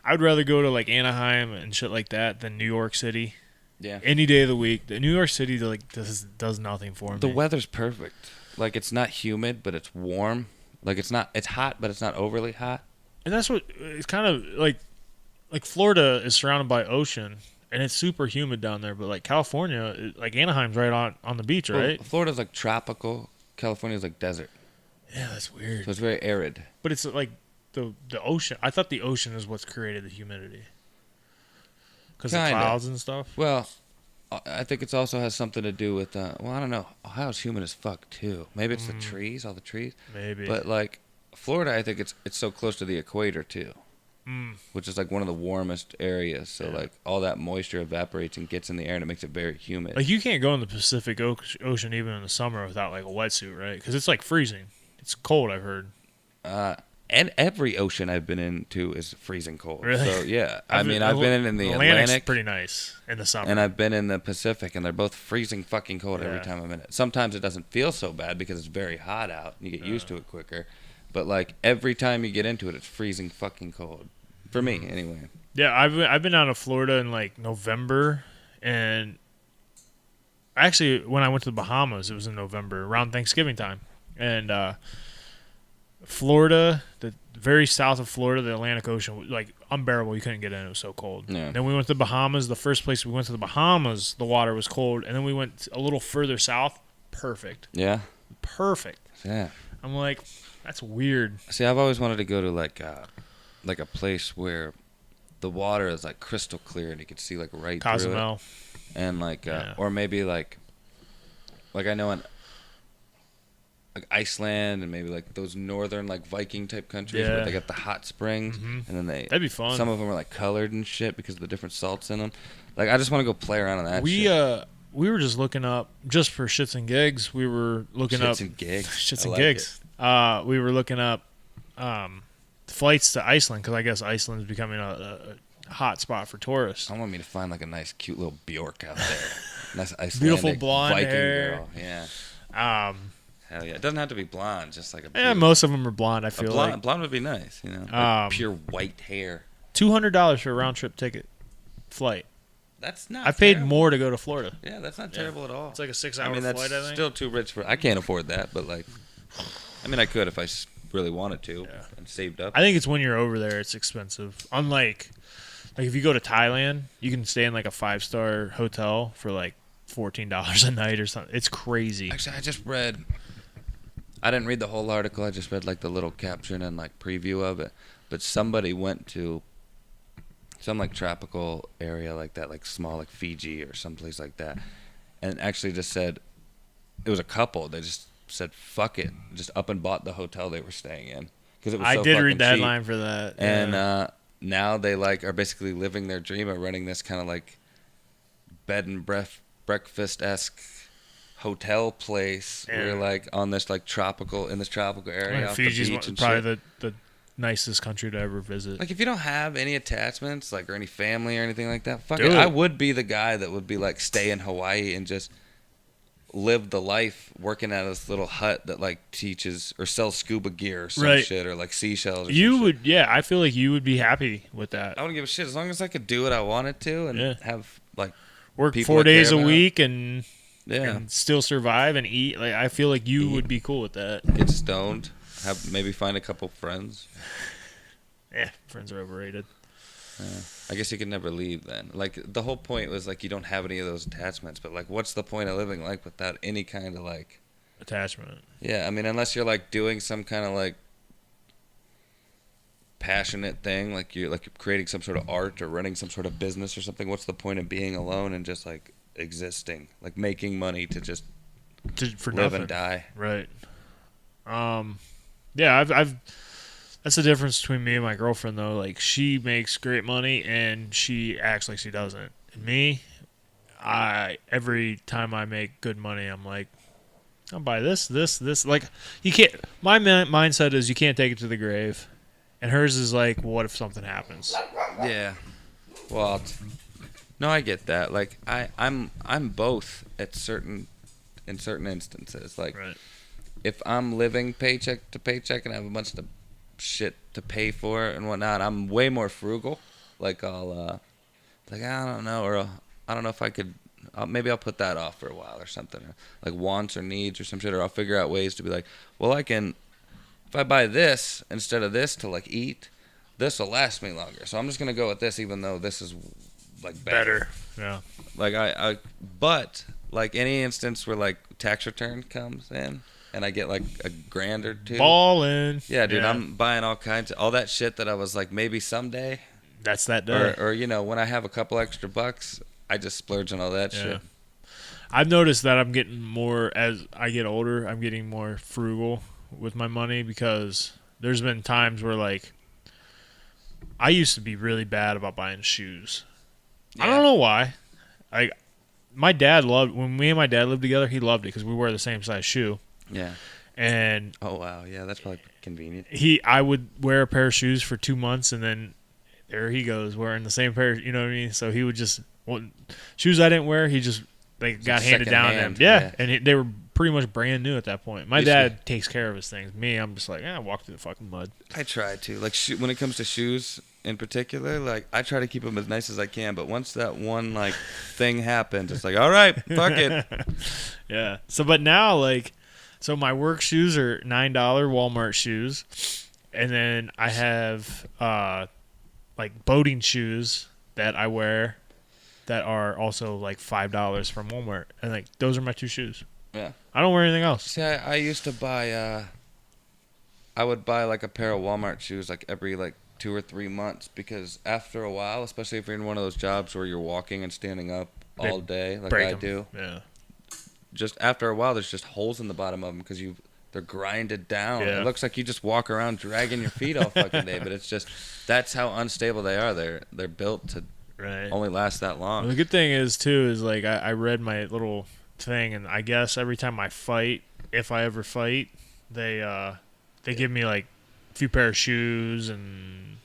I'd rather go to like Anaheim and shit like that than New York City. Yeah. Any day of the week. The New York City like does nothing for me. The weather's perfect. Like it's not humid, but it's warm. Like it's hot, but it's not overly hot. And that's what it's kind of like Florida is surrounded by ocean and it's super humid down there, but like California, like Anaheim's right on the beach, right? Well, Florida's like tropical. California's like desert. Yeah, that's weird. So it's very arid. But it's like the ocean. I thought the ocean is what's created the humidity. Because of clouds and stuff? Well, I think it also has something to do with, I don't know. Ohio's humid as fuck, too. Maybe it's the trees, all the trees. Maybe. But, like, Florida, I think it's so close to the equator, too. Which is, like, one of the warmest areas. So, like, all that moisture evaporates and gets in the air, and it makes it very humid. Like, you can't go in the Pacific Ocean even in the summer without, like, a wetsuit, right? Because it's, like, freezing. It's cold, I've heard. And every ocean I've been into is freezing cold. Really? So, yeah. I've been in the Atlantic's Atlantic. Pretty nice in the summer. And I've been in the Pacific, and they're both freezing fucking cold every time I'm in it. Sometimes it doesn't feel so bad because it's very hot out, and you get used to it quicker. But, like, every time you get into it, it's freezing fucking cold. For me, anyway. Yeah, I've been out of Florida in, like, November, and actually, when I went to the Bahamas, it was in November, around Thanksgiving time. And Florida, the very south of Florida, the Atlantic Ocean, like unbearable. You couldn't get in. It was so cold. Yeah. Then we went to the Bahamas. The first place we went to the Bahamas, the water was cold. And then we went a little further south. Perfect. Yeah. Perfect. Yeah. I'm like, that's weird. See, I've always wanted to go to like a place where the water is like crystal clear and you can see like right Cozumel. through it. And like, or maybe like I know in like Iceland and maybe like those northern like Viking type countries where they got the hot springs and then that'd be fun. Some of them are like colored and shit because of the different salts in them. Like I just want to go play around on that. Shit. We were just looking up just for shits and gigs. We were looking up shits and gigs. Shits and gigs. We were looking up flights to Iceland because I guess Iceland is becoming a hot spot for tourists. I want me to find like a nice cute little Bjork out there. Nice Icelandic beautiful blonde Viking hair. girl. Yeah. Hell yeah. It doesn't have to be blonde, just like a yeah, most of them are blonde, I feel like. Blonde would be nice, you know. Like pure white hair. $200 for a round trip ticket flight. That's not. I paid terrible. more to go to Florida. Yeah, that's not terrible at all. It's like a 6-hour I mean, that's flight, I think. still too rich for. I can't afford that, but like, I mean, I could if I really wanted to and saved up. I think it's when you're over there, it's expensive. Unlike, like if you go to Thailand, you can stay in like a 5-star hotel for like $14 a night or something. It's crazy. Actually, I just read. I didn't read the whole article. I just read like the little caption and like preview of it. But somebody went to some like tropical area like that, like small, like Fiji or someplace like that, and actually just said it was a couple. They just said fuck it, just up and bought the hotel they were staying in because it was. I so did fucking read the cheap. headline for that, And now they like are basically living their dream of running this kind of like bed and breakfast-esque hotel place. We're like on this like tropical area off Fiji's the beach and probably shit. the nicest country to ever visit. Like if you don't have any attachments, like or any family or anything like that, fuck Do it. it. I would be the guy that would be like stay in Hawaii and just live the life working at this little hut that like teaches or sells scuba gear or some shit or like seashells. Or you some would, shit. yeah. I feel like you would be happy with that. I wouldn't give a shit as long as I could do what I wanted to and have like work people 4 I care days a about. week and Yeah. and still survive and eat. Like I feel like you would be cool with that. Get stoned. Have maybe find a couple friends. Yeah, friends are overrated. I guess you could never leave then. Like the whole point was like you don't have any of those attachments, but like what's the point of living like without any kind of like Attachment. Yeah, I mean unless you're like doing some kind of like passionate thing, like you're creating some sort of art or running some sort of business or something, what's the point of being alone and just like existing, like making money to just For live nothing. and die? Right. Yeah, I've that's the difference between me and my girlfriend though. Like she makes great money and she acts like she doesn't. And me, every time I make good money, I'm like, I'll buy this. Like you can't. My mindset is you can't take it to the grave, and hers is like, what if something happens? Yeah. Well, no, I get that. Like I'm both in certain instances. Like Right. if I'm living paycheck to paycheck and I have a bunch of shit to pay for and whatnot, I'm way more frugal. Like I'll like I don't know, or I don't know if I could. Maybe I'll put that off for a while or something, or like wants or needs or some shit, or I'll figure out ways to be like, well, I can, if I buy this instead of this to like eat, this will last me longer. So I'm just gonna go with this, even though this is like better. Yeah. Like but like any instance where like tax return comes in and I get like a grand or two. Ballin'. Yeah, dude, I'm buying all that shit that I was like maybe someday. That's that day. Or you know, when I have a couple extra bucks, I just splurge on all that shit. I've noticed that I'm getting more as I get older. I'm getting more frugal with my money because there's been times where like I used to be really bad about buying shoes. Yeah. I don't know why. My dad loved when me and my dad lived together. He loved it because we wear the same size shoe. Yeah. And Oh wow, yeah, that's probably convenient. I would wear a pair of shoes for 2 months and then there he goes wearing the same pair. You know what I mean? So he would just shoes I didn't wear. He just got handed down to him. Yeah, and they were pretty much brand new at that point. My dad takes care of his things. Me, I'm just like, I walk through the fucking mud. I try to like when it comes to shoes in particular. Like I try to keep them as nice as I can, but once that one like thing happens, it's like, all right, fuck it. Yeah. So, but now so my work shoes are $9 Walmart shoes, and then I have like boating shoes that I wear that are also like $5 from Walmart, and like those are my 2 shoes. Yeah. I don't wear anything else. See, I used to buy. I would buy like a pair of Walmart shoes like every like 2 or 3 months because after a while, especially if you're in one of those jobs where you're walking and standing up all day, like I do. Yeah. Just after a while, there's just holes in the bottom of them because they're grinded down. Yeah. It looks like you just walk around dragging your feet all fucking day, but it's just that's how unstable they are. They're built to only last that long. Well, the good thing is like I read my little thing, and I guess every time I fight, if I ever fight, they give me like a few pair of shoes, and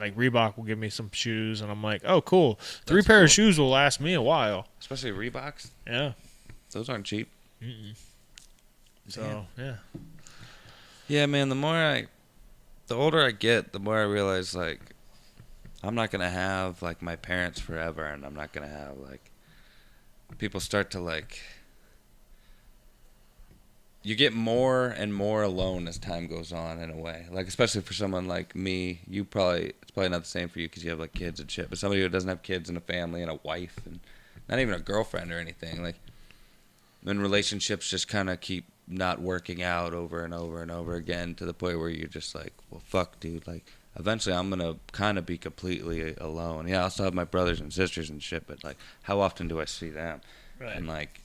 like Reebok will give me some shoes, and I'm like, oh cool, 3 pair of shoes will last me a while. Especially Reeboks. Yeah. Those aren't cheap. Mm-mm. So yeah. Yeah, man. The older I get, the more I realize like I'm not gonna have like my parents forever, and I'm not gonna have like people start to like. You get more and more alone as time goes on, in a way. Like, especially for someone like me, it's probably not the same for you because you have like kids and shit. But somebody who doesn't have kids and a family and a wife and not even a girlfriend or anything, like, when relationships just kind of keep not working out over and over and over again to the point where you're just like, well, fuck, dude. Like, eventually I'm gonna kind of be completely alone. Yeah, I'll still have my brothers and sisters and shit, but like, how often do I see them? Right. And like,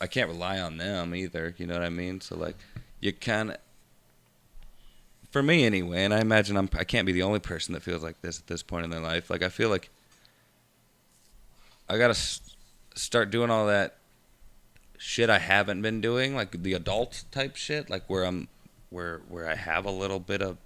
I can't rely on them either, you know what I mean? So like, you kind of, for me anyway, and I imagine I can't be the only person that feels like this at this point in their life. Like, I feel like I gotta start doing all that shit I haven't been doing, like the adult type shit, like where I have a little bit of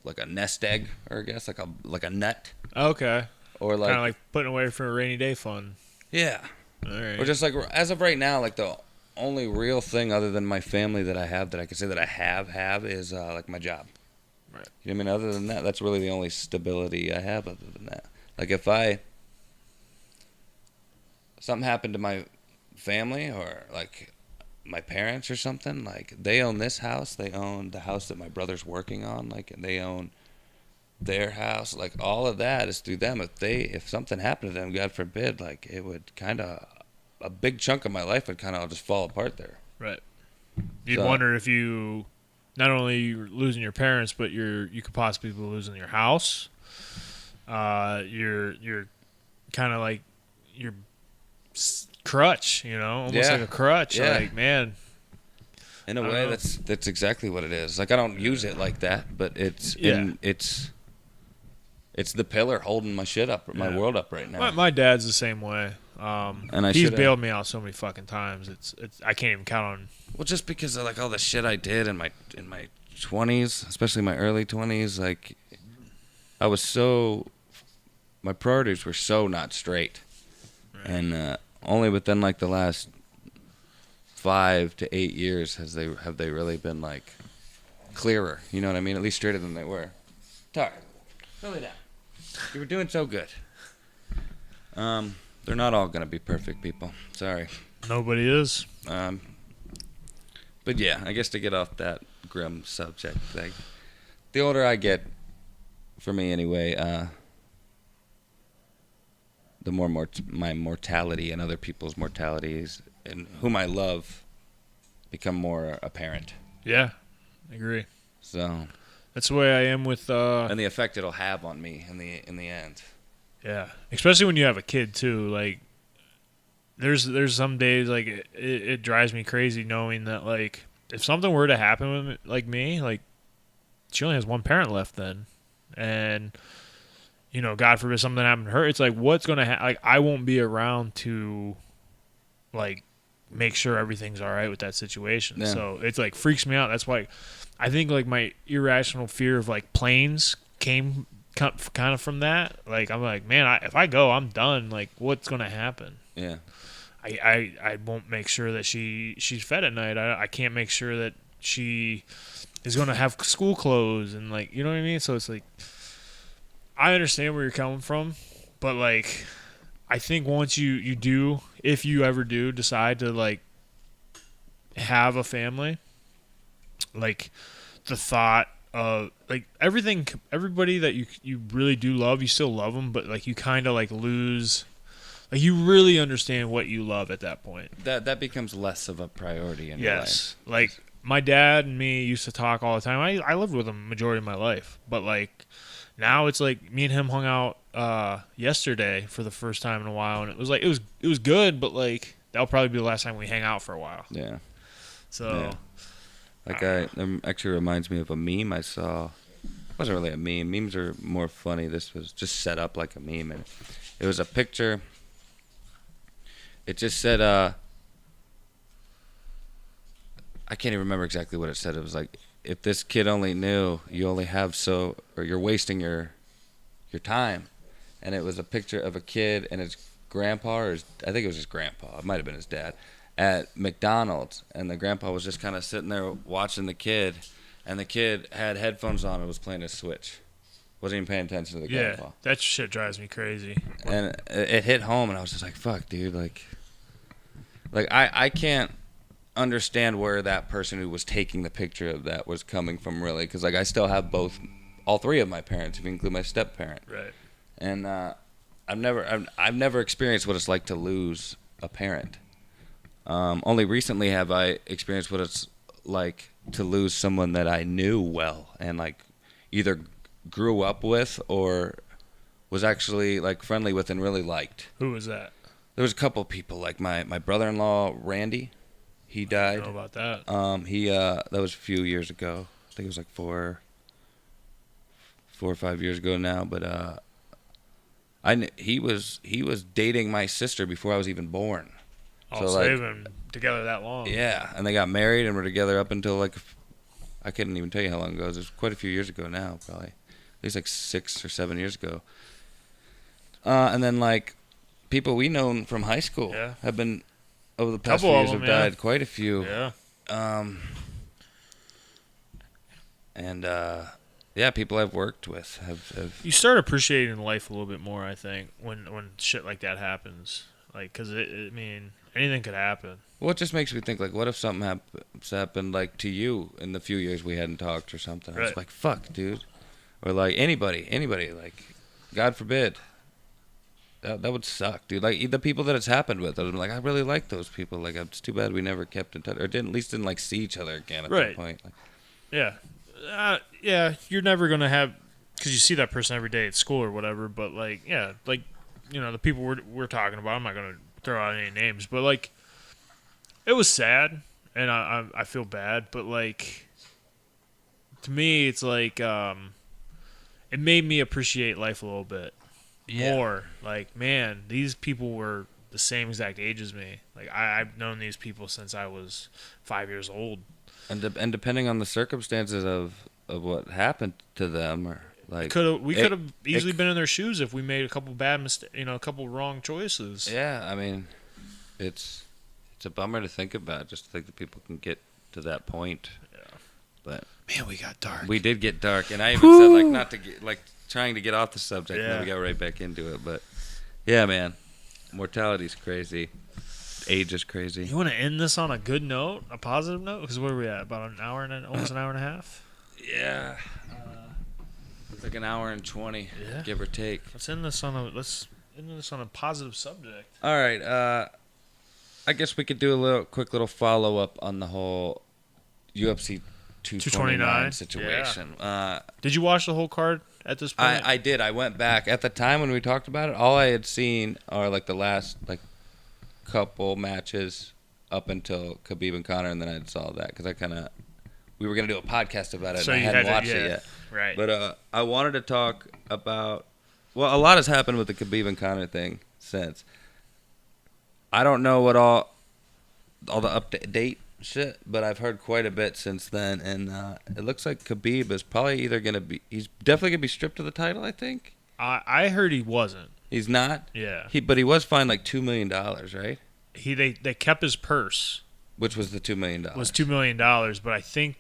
like a nest egg, or I guess like a nut. Okay. Or like kind of like putting away for a rainy day fun. Yeah. All right. Or just like, as of right now, like the only real thing other than my family that I have that I can say that I have is like my job. Right. You know what I mean? Other than that, that's really the only stability I have other than that. Like, if something happened to my family or like my parents or something, like, they own this house, they own the house that my brother's working on, like, and they own their house, like, all of that is through them. If something happened to them, God forbid, like, it would kind of, a big chunk of my life would kind of just fall apart there. Right. You'd wonder if you, not only you're losing your parents, but you could possibly be losing your house. You're kind of like your crutch, you know, almost like a crutch. Yeah. Like, man. In a way, that's exactly what it is. Like, I don't use it like that, but it's the pillar holding my shit up, my world up right now. My dad's the same way. And he's bailed me out so many fucking times. It's I can't even count on. Well, just because of like all the shit I did in my 20s, especially my early 20s, like, I was my priorities were so not straight, right. And only within like the last 5 to 8 years have they really been like clearer. You know what I mean? At least straighter than they were. Tar, really down. You were doing so good. They're not all gonna be perfect people. Sorry. Nobody is. But yeah, I guess to get off that grim subject, like, the older I get, for me anyway, the more my mortality and other people's mortalities and whom I love become more apparent. Yeah, I agree. So that's the way I am with and the effect it'll have on me in the end. Yeah, especially when you have a kid too. Like, there's some days like it drives me crazy knowing that, like, if something were to happen with like me, like, she only has one parent left then, and you know, God forbid something happened to her. It's like, what's gonna happen? Like, I won't be around to like make sure everything's all right with that situation. Yeah. So it's like freaks me out. That's why I think like my irrational fear of like planes came kind of from that. Like, I'm like, man, if I go, I'm done. Like, what's gonna happen? Yeah. I won't make sure that she's fed at night. I can't make sure that she is gonna have school clothes and, like, you know what I mean. So it's like, I understand where you're coming from, but like, I think once you do, if you ever do decide to like have a family, like, the thought of like everybody that you really do love, you still love them, but like you kind of like lose. Like, you really understand what you love at that point. That becomes less of a priority in your life. Yes. Like, my dad and me used to talk all the time. I lived with him majority of my life. But, like, now it's like me and him hung out yesterday for the first time in a while. And it was like, it was good, but, like, that'll probably be the last time we hang out for a while. Yeah. So. Yeah. Like, it actually reminds me of a meme I saw. It wasn't really a meme. Memes are more funny. This was just set up like a meme. And it was a picture. It just said, I can't even remember exactly what it said. It was like, if this kid only knew, you only have or you're wasting your time. And it was a picture of a kid and his grandpa, I think it was his grandpa, it might have been his dad, at McDonald's. And the grandpa was just kind of sitting there watching the kid, and the kid had headphones on and was playing a Switch Wasn't even paying attention to the Yeah, ball. that shit drives me crazy. And it hit home, and I was just like, fuck, dude. Like I can't understand where that person who was taking the picture of that was coming from, really. Because, like, I still have all three of my parents, if you include my step-parent. Right. And I've never experienced what it's like to lose a parent. Only recently have I experienced what it's like to lose someone that I knew well and, like, either grew up with or was actually, like, friendly with and really liked. Who was that? There was a couple of people, like my brother-in-law, Randy. He died. I don't know about that. That was a few years ago. I think it was like 4 or 5 years ago now, but he was dating my sister before I was even born. Oh, so they've been together that long. Yeah, and they got married and were together up until, like, I couldn't even tell you how long ago. It was quite a few years ago now, probably. At least like 6 or 7 years ago. And then, like, people we known from high school have been, over the past few years, have died. Quite a few. Yeah. People I've worked with have. You start appreciating life a little bit more, I think, when shit like that happens. Like, because I mean, anything could happen. Well, it just makes me think, like, what if something happened, like, to you in the few years we hadn't talked or something? Right. It's like, fuck, dude. Or, like, anybody, like, God forbid. That would suck, dude. Like, the people that it's happened with, I'm like, I really like those people. Like, it's too bad we never kept in touch, or at least didn't, like, see each other again at that point. Like, yeah, you're never gonna have, because you see that person every day at school or whatever. But, like, yeah, like, you know, the people we're talking about, I'm not gonna throw out any names, but, like, it was sad, and I feel bad, but, like, to me, it's like, it made me appreciate life a little bit. More. Like, man, these people were the same exact age as me. Like, I've known these people since I was 5 years old. And depending on the circumstances of what happened to them, or like, we could have easily been in their shoes if we made a couple bad mistakes, a couple wrong choices. Yeah, I mean, it's a bummer to think about. Just to think that people can get to that point. Yeah. But man, we got dark. We did get dark, and I even said, like, not to get, like, trying to get off the subject, and then we got right back into it. But yeah, man, mortality's crazy. Age is crazy. You want to end this on a good note, a positive note? Because where are we at? About an hour and almost an hour and a half. Yeah, it's like an hour and 20, give or take. Let's end this on a positive subject. All right. I guess we could do a quick little follow up on the whole UFC 229 situation. Yeah. Did you watch the whole card at this point? I did. I went back at the time when we talked about it. All I had seen are, like, the last, like, couple matches up until Khabib and Conor, and then I saw that because we were gonna do a podcast about it, so and I hadn't watched it yet. Right. But I wanted to talk about. Well, a lot has happened with the Khabib and Conor thing since. I don't know what all the up-to-date shit, but I've heard quite a bit since then, and it looks like Khabib is probably either gonna be. He's definitely gonna be stripped of the title, I think. I heard he wasn't. He's not? Yeah. But he was fined like $2 million, right? They kept his purse. Which was the $2 million? Was $2 million, but I think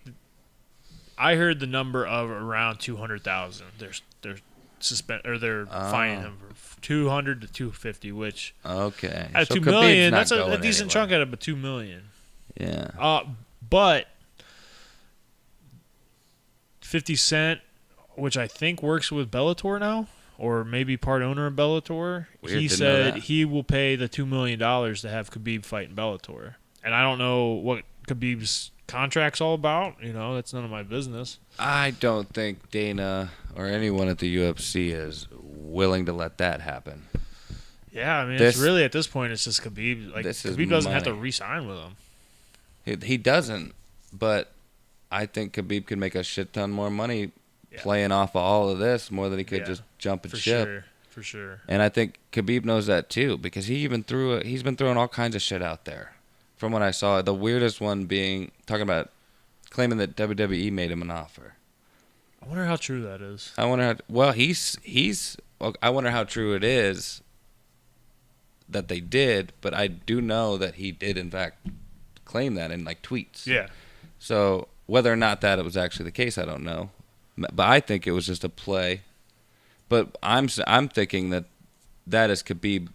I heard the number of around 200,000. They're fining him for 200 to 250, which okay. At $2 million, that's a decent chunk out of a $2 million. Yeah. But 50 Cent, which I think works with Bellator now, or maybe part owner of Bellator, he said he will pay the $2 million to have Khabib fight in Bellator. And I don't know what Khabib's contract's all about. That's none of my business. I don't think Dana or anyone at the UFC is willing to let that happen. Yeah, I mean, it's really, at this point, it's just Khabib. Like, Khabib doesn't have to re-sign with him. He doesn't, but I think Khabib could make a shit ton more money playing off of all of this more than he could just jump and ship. For sure. And I think Khabib knows that too, because he's been throwing all kinds of shit out there. From what I saw, the weirdest one being talking about claiming that WWE made him an offer. I wonder how true that is. I wonder how true it is that they did, but I do know that he did in fact claim that in, like, tweets. Yeah. So whether or not that it was actually the case, I don't know. But I think it was just a play But I'm thinking that is Khabib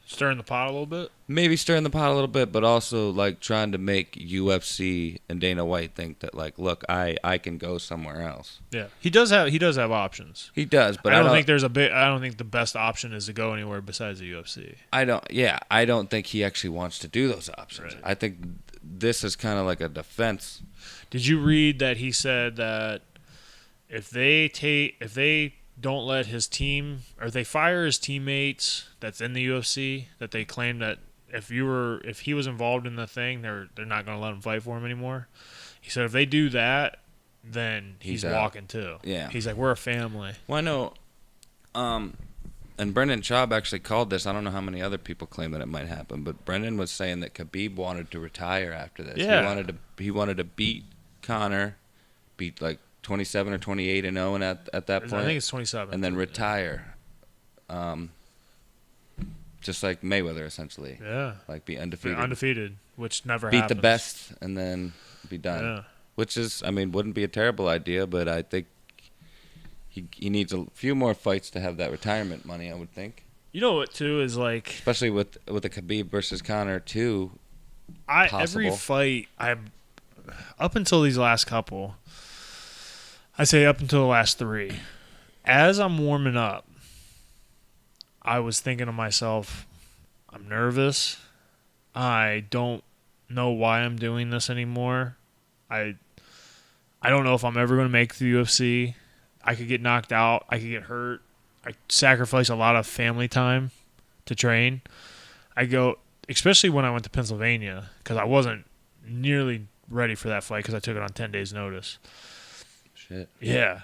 Stirring the pot a little bit. maybe stirring the pot a little bit, but also like trying to make UFC and Dana White think that like, look, I can go somewhere else. Yeah, he does have options. He does, but I don't think there's I don't think the best option is to go anywhere besides the UFC. I don't think he actually wants to do those options. Right. I think this is kind of like a defense. Did you read that he said that if they don't let his team, or they fire his teammates that's in the UFC, that they claim that if he was involved in the thing, they're not going to let him fight for him anymore. He said if they do that, then he's walking too. Yeah. He's like, we're a family. Well, I know, and Brendan Schaub actually called this. I don't know how many other people claim that it might happen, but Brendan was saying that Khabib wanted to retire after this. Yeah. He wanted to beat Conor, beat like 27 or 28-0 at that point. I think it's 27. And then retire. Just like Mayweather, essentially. Yeah. Like be undefeated. Undefeated, which never beat happens. the best and then be done. Yeah. Which is, I mean, wouldn't be a terrible idea, but I think he needs a few more fights to have that retirement money, I would think. You know what, too, is like... Especially with the Khabib versus Conor, too. Every fight, up until these last couple... I say up until the last 3. As I'm warming up, I was thinking to myself, I'm nervous. I don't know why I'm doing this anymore. I don't know if I'm ever going to make the UFC. I could get knocked out. I could get hurt. I sacrifice a lot of family time to train. Especially when I went to Pennsylvania, because I wasn't nearly ready for that fight because I took it on 10 days' notice. Shit. Yeah.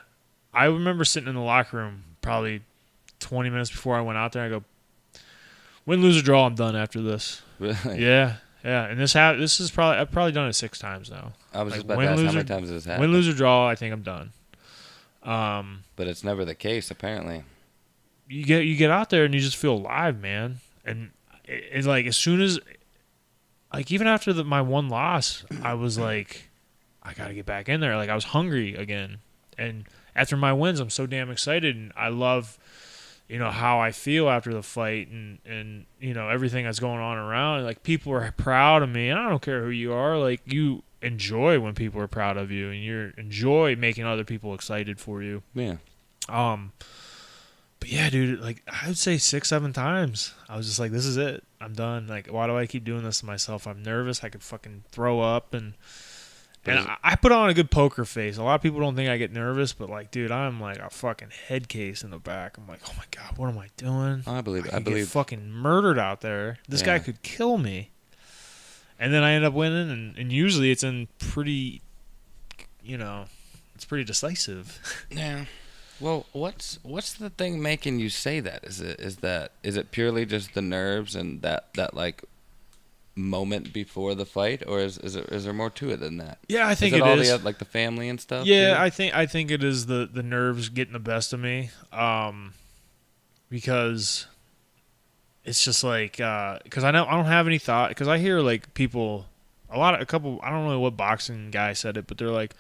I remember sitting in the locker room probably 20 minutes before I went out there. I go, win, lose, or draw, I'm done after this. Really? Yeah. Yeah. And this is probably, I've probably done it 6 times now. I was just about to ask how many times this happened. Win, lose, or draw, I think I'm done. But it's never the case, apparently. You get out there and you just feel alive, man. And it's like as soon as, like even after my one loss, I was like, I got to get back in there. Like I was hungry again. And after my wins, I'm so damn excited. And I love, how I feel after the fight and everything that's going on around. Like people are proud of me. And I don't care who you are. Like you enjoy when people are proud of you and you enjoy making other people excited for you. Yeah. But yeah, dude, like I would say 6-7 times. I was just like, this is it. I'm done. Like, why do I keep doing this to myself? I'm nervous. I could fucking throw up and I put on a good poker face. A lot of people don't think I get nervous, but like, dude, I'm like a fucking head case in the back. I'm like, oh my God, what am I doing? I believe get fucking murdered out there. This guy could kill me. And then I end up winning, and usually it's in pretty, it's pretty decisive. Yeah. Well, what's the thing making you say that? Is it purely just the nerves and that like moment before the fight, or is there more to it than that? Yeah, I think is it all the like the family and stuff. Yeah, too? I think it is the nerves getting the best of me, because it's just like because I don't have any thought, because I hear like people a couple I don't know what boxing guy said it, but they're like,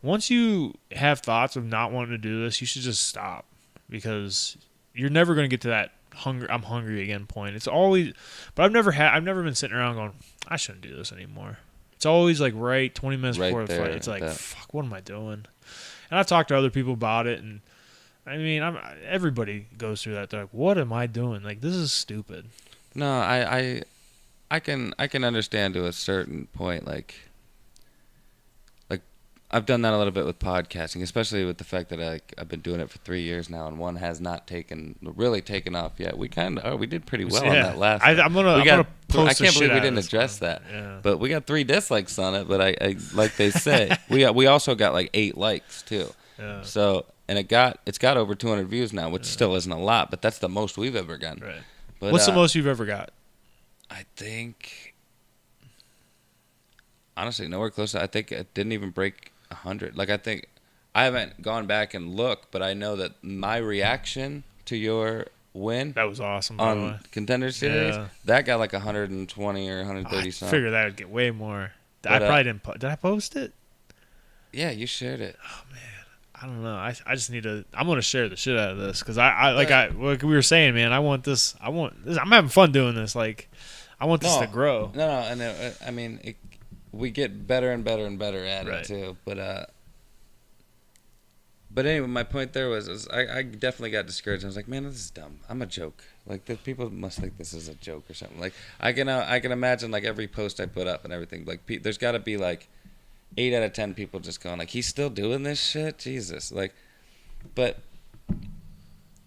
once you have thoughts of not wanting to do this, you should just stop, because you're never going to get to that I'm hungry again point. It's always, but I've never been sitting around going, I shouldn't do this anymore. It's always like 20 minutes before the fight. It's like, fuck, what am I doing? And I've talked to other people about it, and I mean, everybody goes through that. They're like, what am I doing? Like, this is stupid. No, I can understand to a certain point, like I've done that a little bit with podcasting, especially with the fact that I've been doing it for 3 years now, and one has not really taken off yet. We did pretty well on that last. I'm gonna post. I can't believe we didn't address that. Yeah. But we got 3 dislikes on it. But I like they say, we also got like 8 likes too. Yeah. So it's got over 200 views now, which still isn't a lot, but that's the most we've ever gotten. Right. But, what's the most you've ever got? I think, honestly, nowhere close. I think it didn't even break 100. Like, I think I haven't gone back and looked, but I know that my reaction to your win that was awesome on Contender Series, that got like 120 or 130 I something. figured that would get way more. But, I probably didn't. Did I post it? Yeah, you shared it. Oh man, I don't know. I just need to. I'm gonna share the shit out of this because like we were saying, man. I want this. I'm having fun doing this. Like, I want this to grow. No, and I mean, we get better and better and better at it too. But anyway, my point there was I definitely got discouraged. I was like, man, this is dumb. I'm a joke. Like, the people must think this is a joke or something. Like, I can imagine like every post I put up and everything. Like, there's got to be like 8 out of 10 people just going like, he's still doing this shit? Jesus. Like, but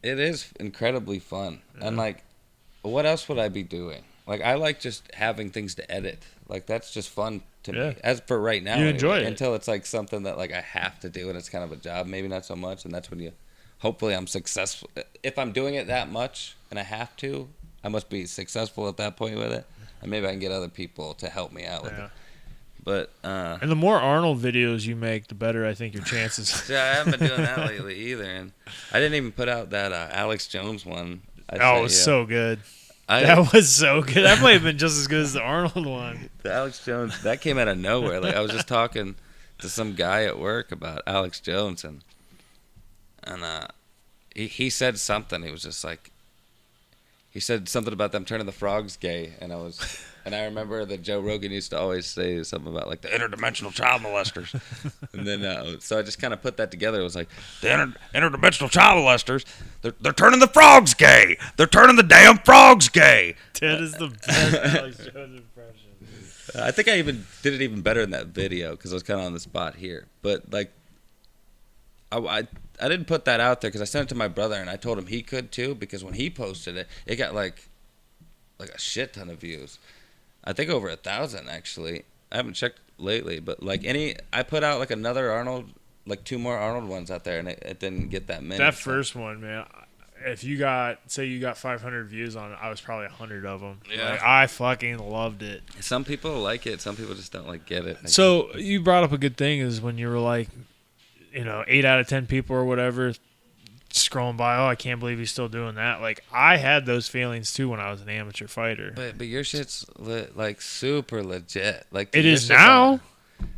it is incredibly fun. Yeah. And like, what else would I be doing? Like, I like just having things to edit. Like, that's just fun to me. As for right now, you enjoy it until it's like something that like I have to do and it's kind of a job. Maybe not so much, and that's when hopefully I'm successful. If I'm doing it that much and I have to, I must be successful at that point with it, and maybe I can get other people to help me out with it. But and the more Arnold videos you make, the better I think your chances. Yeah, I haven't been doing that lately either, and I didn't even put out that Alex Jones one. It was so good. That was so good. That might have been just as good as the Arnold one. The Alex Jones, that came out of nowhere. Like, I was just talking to some guy at work about Alex Jones, and he said something. He was just like, he said something about them turning the frogs gay, and I remember that Joe Rogan used to always say something about like the interdimensional child molesters, and then so I just kind of put that together. It was like the interdimensional child molesters. They're turning the frogs gay. They're turning the damn frogs gay. That is the best Alex Jones impression. I think I even did it even better in that video because I was kind of on the spot here. But like, I didn't put that out there because I sent it to my brother and I told him he could too, because when he posted it, it got like a shit ton of views. I think over 1,000 actually. I haven't checked lately, but like I put out like another Arnold, like 2 more Arnold ones out there, and it didn't get that many. That first one, man. If you got 500 views on it, I was probably 100 of them. Yeah, like, I fucking loved it. Some people like it. Some people just don't like get it. So you brought up a good thing is when you were like, 8 out of 10 people or whatever scrolling by, oh, I can't believe he's still doing that. Like, I had those feelings too when I was an amateur fighter. But your shit's like super legit. Like, it is now,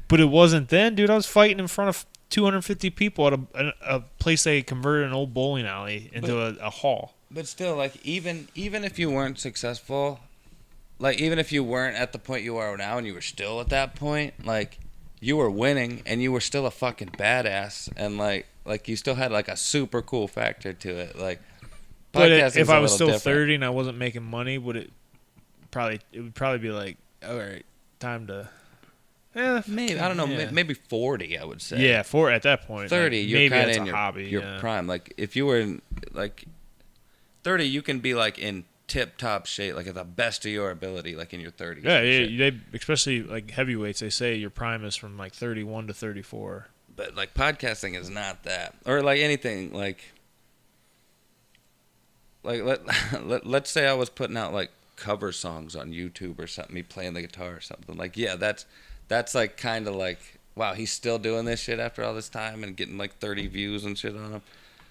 but it wasn't then, dude. I was fighting in front of 250 people at a place they converted an old bowling alley into a hall. But still, like, even if you weren't successful, like, even if you weren't at the point you are now and you were still at that point, like, you were winning and you were still a fucking badass, and like you still had like a super cool factor to it. Like, but if I was still different. 30 and I wasn't making money, it would probably be like, all right, time to maybe I don't know, maybe 40 I would say. Yeah, at that point 30 like, you're kind of in your hobby, prime. Like, if you were in like 30, you can be like in tip top shape, like at the best of your ability, like in your 30s. Yeah, they especially like heavyweights. They say your prime is from like 31 to 34. But like podcasting is not that, or like anything. Like let's say I was putting out like cover songs on YouTube or something, me playing the guitar or something. Like, yeah, that's like kind of like, wow, he's still doing this shit after all this time and getting like 30 views and shit on him.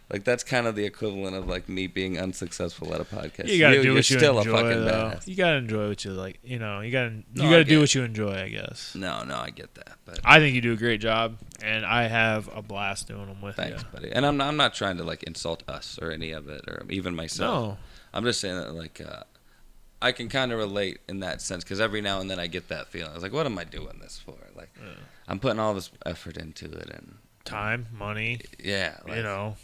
Like, that's kind of the equivalent of like me being unsuccessful at a podcast. You gotta do what you still enjoy, a fucking though. badass. You gotta enjoy what you like. You gotta do what you enjoy, I guess. No, I get that. But I think you do a great job, and I have a blast doing them with you. Thanks, buddy. And I'm not trying to like insult us or any of it, or even myself. No. I'm just saying that like I can kind of relate in that sense, because every now and then I get that feeling. I was like, what am I doing this for? Like, I'm putting all this effort into it and time, money. Yeah, like,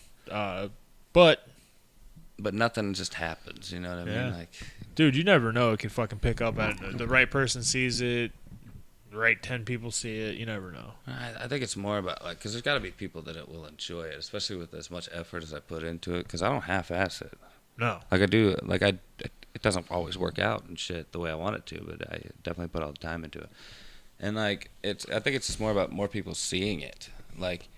but nothing just happens, you know what I mean? Like, dude, you never know. It can fucking pick up at the right person sees it, the right 10 people see it. You never know. I think it's more about like, because there's got to be people that it will enjoy it, especially with as much effort as I put into it. Because I don't half-ass it. No, like I do. Like it doesn't always work out and shit the way I want it to, but I definitely put all the time into it. And like I think it's just more about more people seeing it. Like,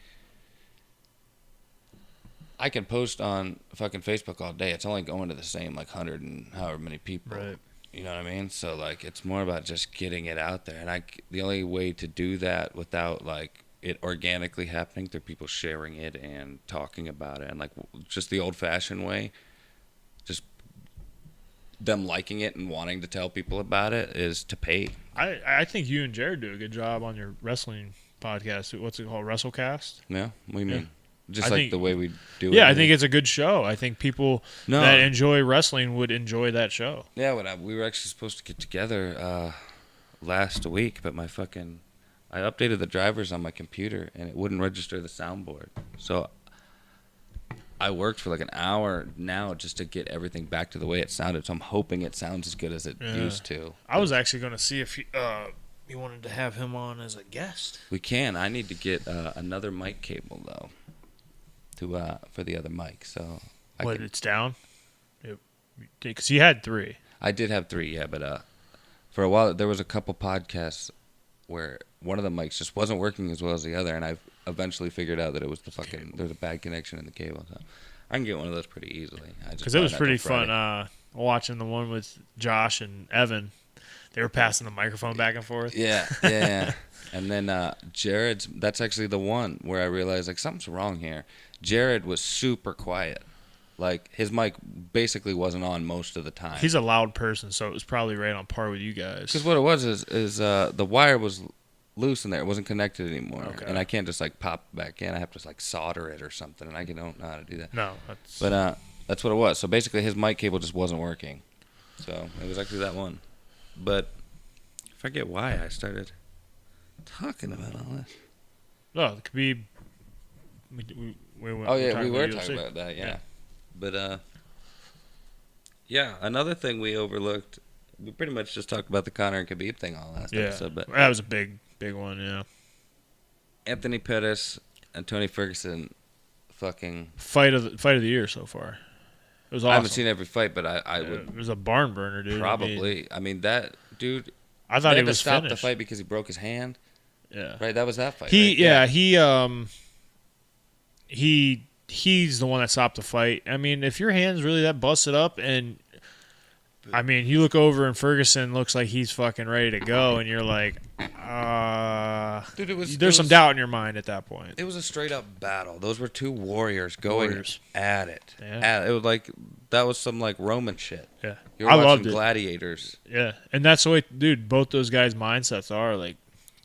I can post on fucking Facebook all day. It's only going to the same like 100 and however many people. Right. You know what I mean? So like, it's more about just getting it out there. And the only way to do that without like it organically happening through people sharing it and talking about it, and like just the old-fashioned way, just them liking it and wanting to tell people about it, is to pay. I think you and Jared do a good job on your wrestling podcast. What's it called? WrestleCast? Yeah. What do you mean? Just I like think, the way we do it. Yeah, I think it's a good show. I think people No. that enjoy wrestling would enjoy that show. Yeah, we were actually supposed to get together last week, but I updated the drivers on my computer and it wouldn't register the soundboard. So I worked for like an hour now just to get everything back to the way it sounded. So I'm hoping it sounds as good as it used to. I was actually going to see if you wanted to have him on as a guest. We can. I need to get another mic cable though, for the other mic. So it's down? Because you had 3. I did have 3, yeah, but for a while there was a couple podcasts where one of the mics just wasn't working as well as the other, and I eventually figured out that it was there's a bad connection in the cable. So I can get one of those pretty easily. Because it was pretty fun watching the one with Josh and Evan. They were passing the microphone back and forth. Yeah. And then Jared's, that's actually the one where I realized like something's wrong here. Jared was super quiet. Like his mic basically wasn't on most of the time. He's a loud person, so it was probably right on par with you guys. Because what it was is the wire was loose in there. It wasn't connected anymore. Okay. And I can't just like pop back in. I have to like solder it or something, and I don't know how to do that. No. But that's what it was. So basically his mic cable just wasn't working. So it was actually that one. But I forget why I started talking about all this. No, it could be... We were talking about that, yeah. But, yeah, another thing we overlooked, we pretty much just talked about the Conor and Khabib thing all last episode. But that was a big one, yeah. Anthony Pettis and Tony Ferguson fucking... Fight of the year so far. It was awesome. I haven't seen every fight, but I would... It was a barn burner, dude. Probably. I mean that dude... I thought he was stopped finished. The fight because he broke his hand. Yeah. Right, that was that fight, right? He's the one that stopped the fight. I mean, if your hand's really that busted up, and I mean, you look over and Ferguson looks like he's fucking ready to go, and you're like, dude, there's some doubt in your mind at that point. It was a straight up battle. Those were two warriors going at it. Yeah. It was like that was some like Roman shit. Yeah, you were watching gladiators. Yeah, and that's the way, dude. Both those guys' mindsets are like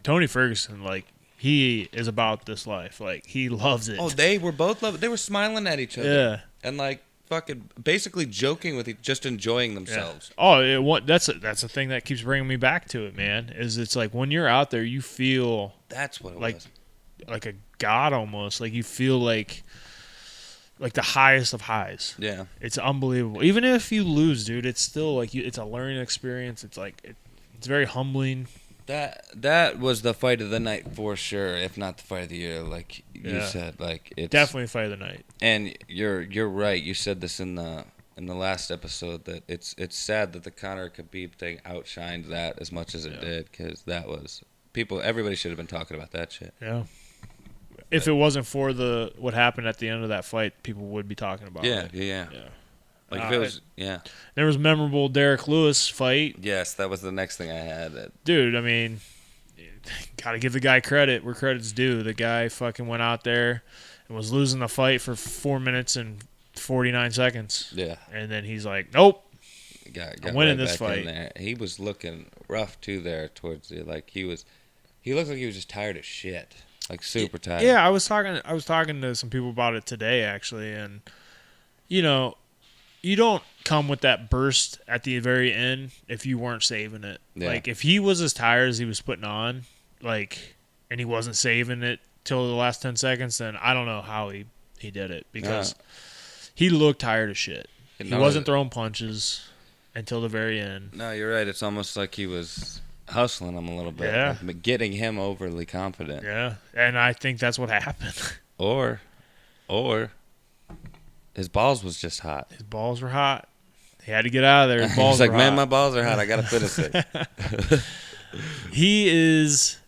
Tony Ferguson, like. He is about this life. Like, he loves it. Oh, they were both loving it. They were smiling at each other. Yeah. And, like, fucking basically joking with just enjoying themselves. Yeah. Oh, that's the thing that keeps bringing me back to it, man, is it's like when you're out there, you feel... That's what it was. Like a god almost. Like, you feel like the highest of highs. Yeah. It's unbelievable. Even if you lose, dude, it's still, like, it's a learning experience. It's, like, it's very humbling. That was the fight of the night for sure, if not the fight of the year, like you said. Like it's definitely fight of the night. And you're right. You said this in the last episode that it's sad that the Conor Khabib thing outshined that as much as it did, because that was everybody should have been talking about that shit. Yeah. If it wasn't for what happened at the end of that fight, people would be talking about it. Yeah. Like if it was, There was a memorable Derrick Lewis fight. Yes, that was the next thing I had. Dude, I mean, gotta give the guy credit where credit's due. The guy fucking went out there and was losing the fight for 4 minutes and 49 seconds. Yeah. And then he's like, nope. I'm winning this fight. He was looking rough too there towards the he looked like he was just tired as shit. Like super tired. Yeah, I was talking to some people about it today actually, and you know, you don't come with that burst at the very end if you weren't saving it. Yeah. Like, if he was as tired as he was putting on, like, and he wasn't saving it till the last 10 seconds, then I don't know how he did it, because he looked tired as shit. He wasn't throwing punches until the very end. No, you're right. It's almost like he was hustling him a little bit. Yeah. Like getting him overly confident. Yeah, and I think that's what happened. Or his balls was just hot. His balls were hot. He had to get out of there. His balls He's like, were man, hot. my balls are hot. I got to finish it.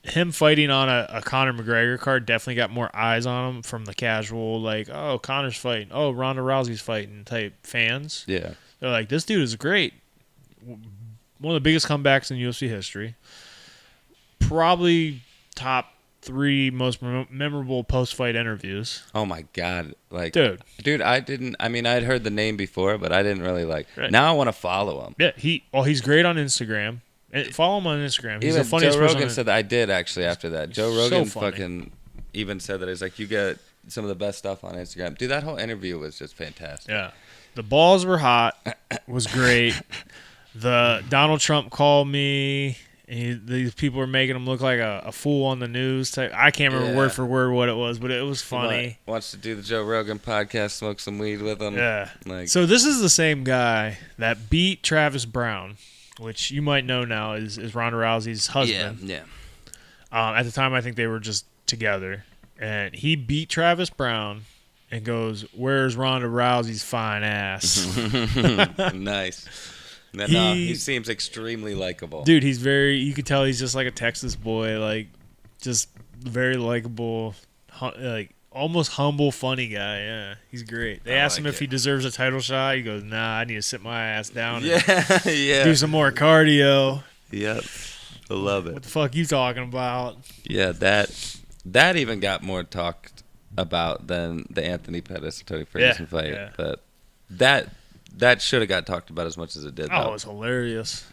Him fighting on a Conor McGregor card definitely got more eyes on him from the casual, like, oh, Conor's fighting. Oh, Ronda Rousey's fighting type fans. Yeah. They're like, this dude is great. One of the biggest comebacks in UFC history. Probably top 3 most memorable post-fight interviews. Oh my god, like dude, I'd heard the name before, but I didn't really like. Right. Now I want to follow him. Yeah, he's great on Instagram. Follow him on Instagram. He's Even the funniest Joe person. Rogan said that I did actually after that. Joe Rogan fucking even said that. It's like, you get some of the best stuff on Instagram. Dude, that whole interview was just fantastic. Yeah. The balls were hot. Was great. The Donald Trump called me. These people were making him look like a fool on the news type. I can't remember word for word what it was, but it was funny. Wants to do the Joe Rogan podcast, smoke some weed with him. Yeah. So this is the same guy that beat Travis Brown, which you might know now is Ronda Rousey's husband. Yeah. At the time, I think they were just together. And he beat Travis Brown and goes, "Where's Ronda Rousey's fine ass?" Nice. No, he seems extremely likable. Dude, you could tell he's just like a Texas boy, like just very likable, like almost humble, funny guy. Yeah, he's great. They asked him if he deserves a title shot. He goes, "Nah, I need to sit my ass down and do some more cardio." Yep. I love it. What the fuck you talking about? Yeah, that even got more talked about than the Anthony Pettis and Tony Ferguson fight. Yeah. But that should have got talked about as much as it did. Oh, it was hilarious.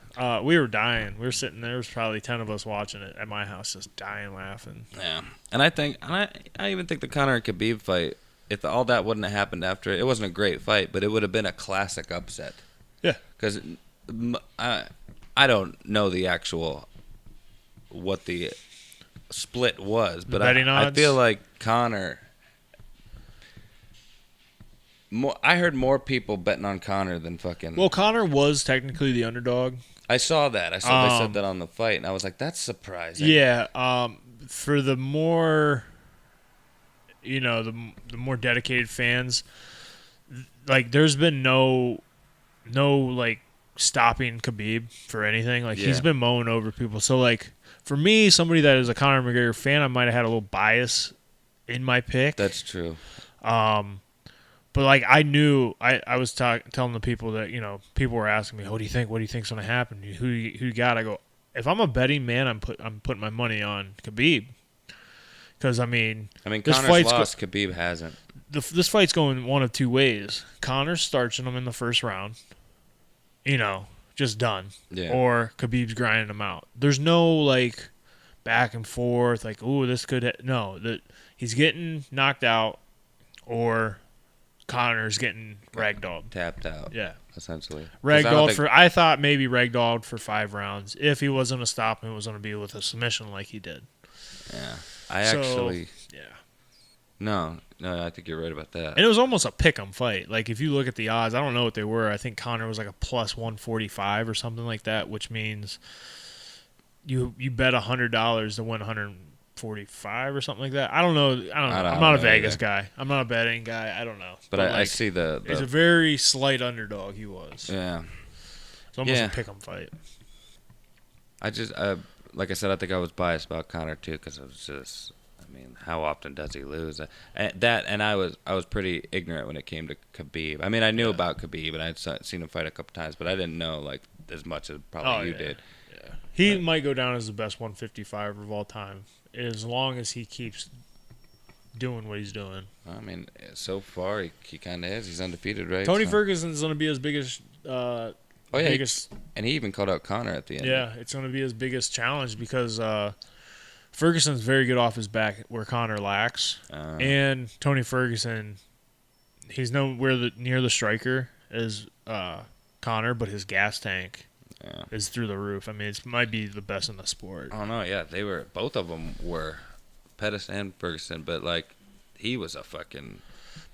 We were dying. We were sitting there. There was probably 10 of us watching it at my house, just dying laughing. Yeah, and I even think the Conor and Khabib fight, if all that wouldn't have happened after it wasn't a great fight, but it would have been a classic upset. Yeah, because I don't know what the split was, but I feel like Conor. I heard more people betting on Conor than fucking. Well, Conor was technically the underdog. I saw that. I saw they said that on the fight, and I was like, "That's surprising." Yeah. For the more, the more dedicated fans, like there's been no like stopping Khabib for anything. Like he's been mowing over people. So like for me, somebody that is a Conor McGregor fan, I might have had a little bias in my pick. That's true. But like I knew, I was telling the people that people were asking me, "What do you think? What do you think's gonna happen? Who you got?" I go, if I'm a betting man, I'm putting my money on Khabib, because I mean Conor's lost, Khabib hasn't. This fight's going one of two ways. Conor's starching him in the first round, just done, or Khabib's grinding him out. There's no like back and forth, like this could that he's getting knocked out, or Conor's getting ragdolled. Tapped out. Yeah. Essentially. Ragdolled I thought maybe ragdolled for 5 rounds. If he wasn't going to stop him, it was going to be with a submission like he did. Yeah. No, I think you're right about that. And it was almost a pick'em fight. Like, if you look at the odds, I don't know what they were. I think Conor was like a plus 145 or something like that, which means you bet $100 to win 145 or something like that. I don't know. I'm not a Vegas guy. I'm not a betting guy. I don't know. But I see the. He's a very slight underdog. He was. Yeah. It's almost a pick'em fight. Like I said, I think I was biased about Conor too, because it was just. I mean, how often does he lose? And I was pretty ignorant when it came to Khabib. I mean, I knew about Khabib, and I'd seen him fight a couple times, but I didn't know like as much as probably you did. Yeah. He might go down as the best 155 of all time, as long as he keeps doing what he's doing. I mean, so far he kind of is. He's undefeated, right? Tony Ferguson's going to be his biggest. Biggest. And he even called out Conor at the end. Yeah, it's going to be his biggest challenge because Ferguson's very good off his back, where Conor lacks, and Tony Ferguson, he's nowhere near the striker as Conor, but his gas tank. Yeah. Is through the roof. I mean, it might be the best in the sport. Oh no, yeah, both of them were, Pettis and Ferguson, but like he was a fucking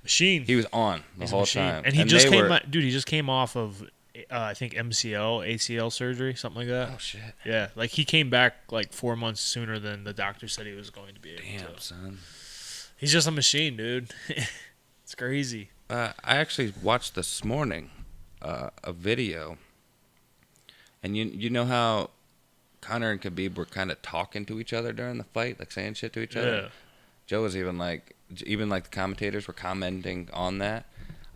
machine. He was on the whole time, and he just came off of I think ACL surgery, something like that. Oh shit. Yeah, like he came back like 4 months sooner than the doctor said he was going to be able to. Damn, son. He's just a machine, dude. It's crazy. I actually watched this morning a video. And you know how Conor and Khabib were kind of talking to each other during the fight, like saying shit to each other? Yeah. Joe was even the commentators were commenting on that.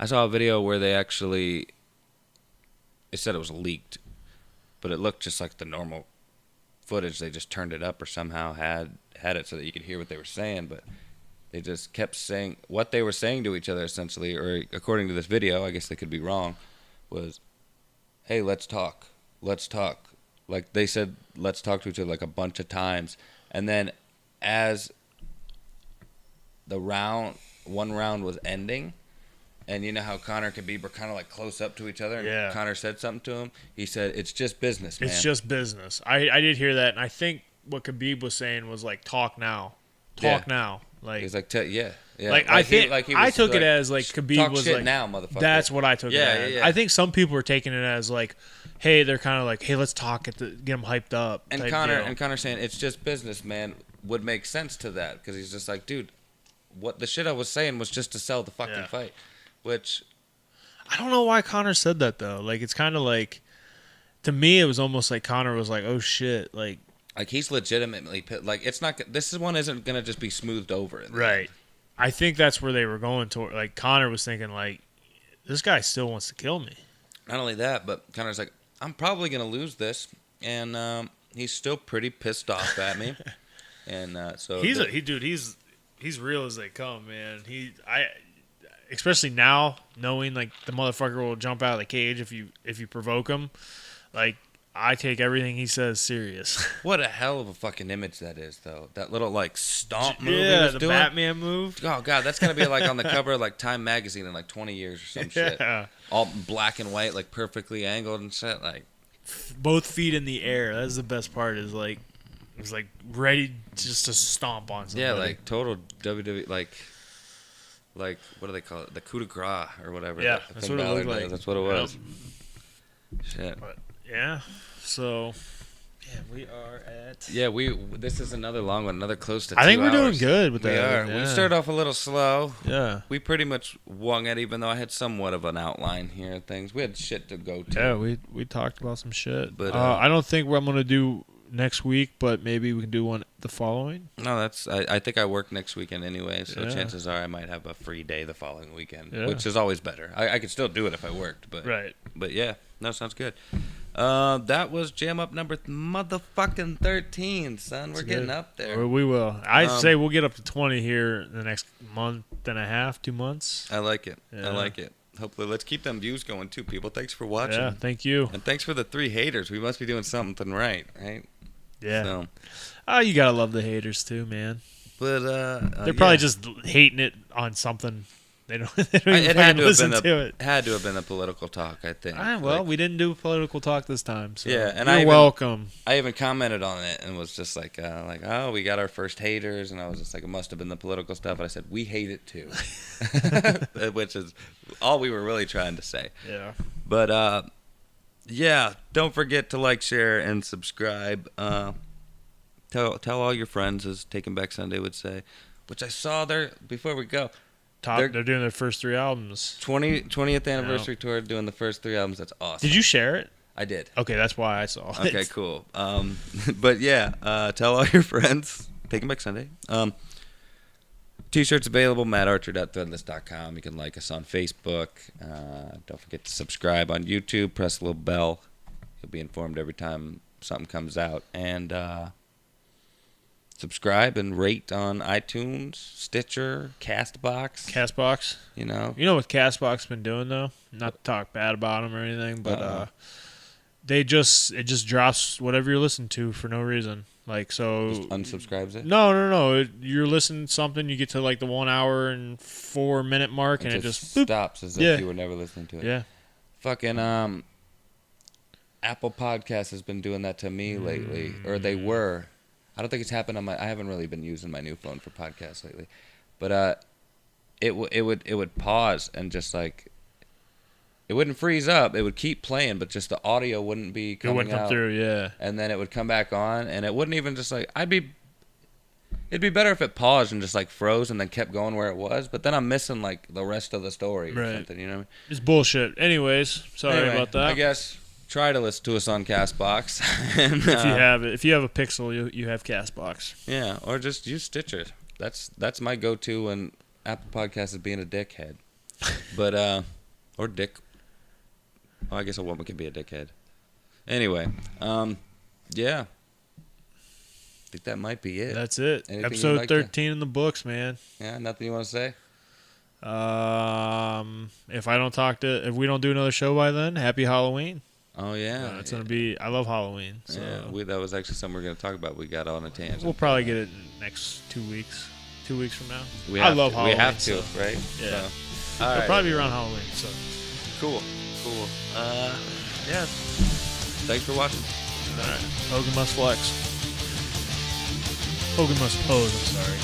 I saw a video where they said it was leaked, but it looked just like the normal footage. They just turned it up or somehow had it so that you could hear what they were saying, but they just kept saying what they were saying to each other essentially, or according to this video, I guess they could be wrong, was, "Hey, let's talk. Let's talk." Like they said, "Let's talk" to each other like a bunch of times, and then as one round was ending. And you know how Conor and Khabib were kind of like close up to each other? And Yeah. Conor said something to him. He said, "It's just business, man." It's just business. I did hear that, and I think what Khabib was saying was like, talk now. Talk now. Like, he's like, yeah. Like I think I took it as like Khabib talk was shit like, now, motherfucker. That's what I took it as. Yeah. I think some people were taking it as like, hey, they're kind of like, hey, let's talk, get them hyped up. And Conor saying it's just business, man, would make sense to that because he's just like, dude, what the shit I was saying was just to sell the fucking fight, which I don't know why Conor said that though. Like it's kind of like, to me, it was almost like Conor was like, oh shit, like he's legitimately like it's not. This one isn't gonna just be smoothed over. Right. I think that's where they were going toward. Like Conor was thinking, like, this guy still wants to kill me. Not only that, but Conor's like, I'm probably gonna lose this, and he's still pretty pissed off at me. And so he's real as they come, man. Especially now, knowing like the motherfucker will jump out of the cage if you provoke him. Like, I take everything he says serious. What a hell of a fucking image that is, though. That little like stomp move. Yeah, the doing. Batman move. Oh god, that's gonna be like on the cover of like Time magazine in like 20 years or some shit. All black and white, like perfectly angled and shit. Like both feet in the air. That's the best part. Is like it's like ready just to stomp on somebody. Yeah, like total WWE like what do they call it? The coup de grace or whatever. Yeah, that's what it looked like. That's what it was. Yep. Shit. But, yeah. So, yeah, we are at. Yeah, this is another long one, another close to 2 hours. I think we're doing hours. good with we that. We are. Yeah. We started off a little slow. Yeah. We pretty much wung it, even though I had somewhat of an outline here of things. We had shit to go to. Yeah, we talked about some shit. But I don't think what I'm gonna do next week, but maybe we can do one the following. No, I think I work next weekend anyway, so chances are I might have a free day the following weekend, which is always better. I could still do it if I worked, but right. But yeah, no, sounds good. That was Jam Up number motherfucking 13, son. We're getting up there. Or we will. I'd say we'll get up to 20 here in the next month and a half, 2 months. I like it. Yeah. I like it. Hopefully, let's keep them views going too, people. Thanks for watching. Yeah, thank you. And thanks for the 3 haters. We must be doing something right? Yeah. So. Oh, you gotta love the haters too, man. But they're probably just hating it on something. They don't even listen to it. Had to have been a political talk, I think. Well, we didn't do political talk this time, so yeah, and you're welcome. I even commented on it and was just like, oh, we got our first haters, and I was just like, it must have been the political stuff. And I said, we hate it too, which is all we were really trying to say. Yeah. But yeah, don't forget to like, share, and subscribe. Tell all your friends, as Taking Back Sunday would say, which I saw there before we go. They're doing their first 3 albums. 20th anniversary tour, doing the first 3 albums. That's awesome. Did you share it? I did. Okay, that's why I saw it. Okay, cool. But yeah, tell all your friends. Taking Back Sunday. T-shirts available, mattarcher.threadless.com. You can like us on Facebook. Don't forget to subscribe on YouTube. Press the little bell. You'll be informed every time something comes out. And subscribe and rate on iTunes, Stitcher, Castbox. You know what Castbox been doing though? Not to talk bad about them or anything, but it just drops whatever you're listening to for no reason. Like, so just unsubscribes it? No. You're listening to something, you get to like the 1 hour and 4 minute mark, and it just stops as if you were never listening to it. Yeah. Fucking Apple Podcasts has been doing that to me lately, or they were. I don't think it's happened on I haven't really been using my new phone for podcasts lately, but it would pause and just like. It wouldn't freeze up. It would keep playing, but just the audio wouldn't be coming out. It wouldn't come through, yeah. And then it would come back on, and it wouldn't even just like it'd be better if it paused and just like froze and then kept going where it was. But then I'm missing like the rest of the story or something. You know what I mean? It's bullshit. Anyway, sorry about that. I guess try to listen to us on Castbox. And, if you have a Pixel, you have Castbox. Yeah, or just use Stitcher. That's my go-to when Apple Podcasts is being a dickhead. But or dick. Well, I guess a woman can be a dickhead. Anyway, yeah. I think that might be it. That's it. Anything Episode 13 in the books, man. Yeah, nothing you want to say? If we don't do another show by then, happy Halloween. Oh, yeah. It's going to be, I love Halloween. So. Yeah, that was actually something we were going to talk about. We got on a tangent. We'll probably get it in the next 2 weeks. 2 weeks from now. I love Halloween. We have to, so, right? Yeah. So, all It'll right. probably be around Halloween. So Cool. Yeah. Thanks for watching. all right. Hogan must flex. Hogan must pose. I'm sorry.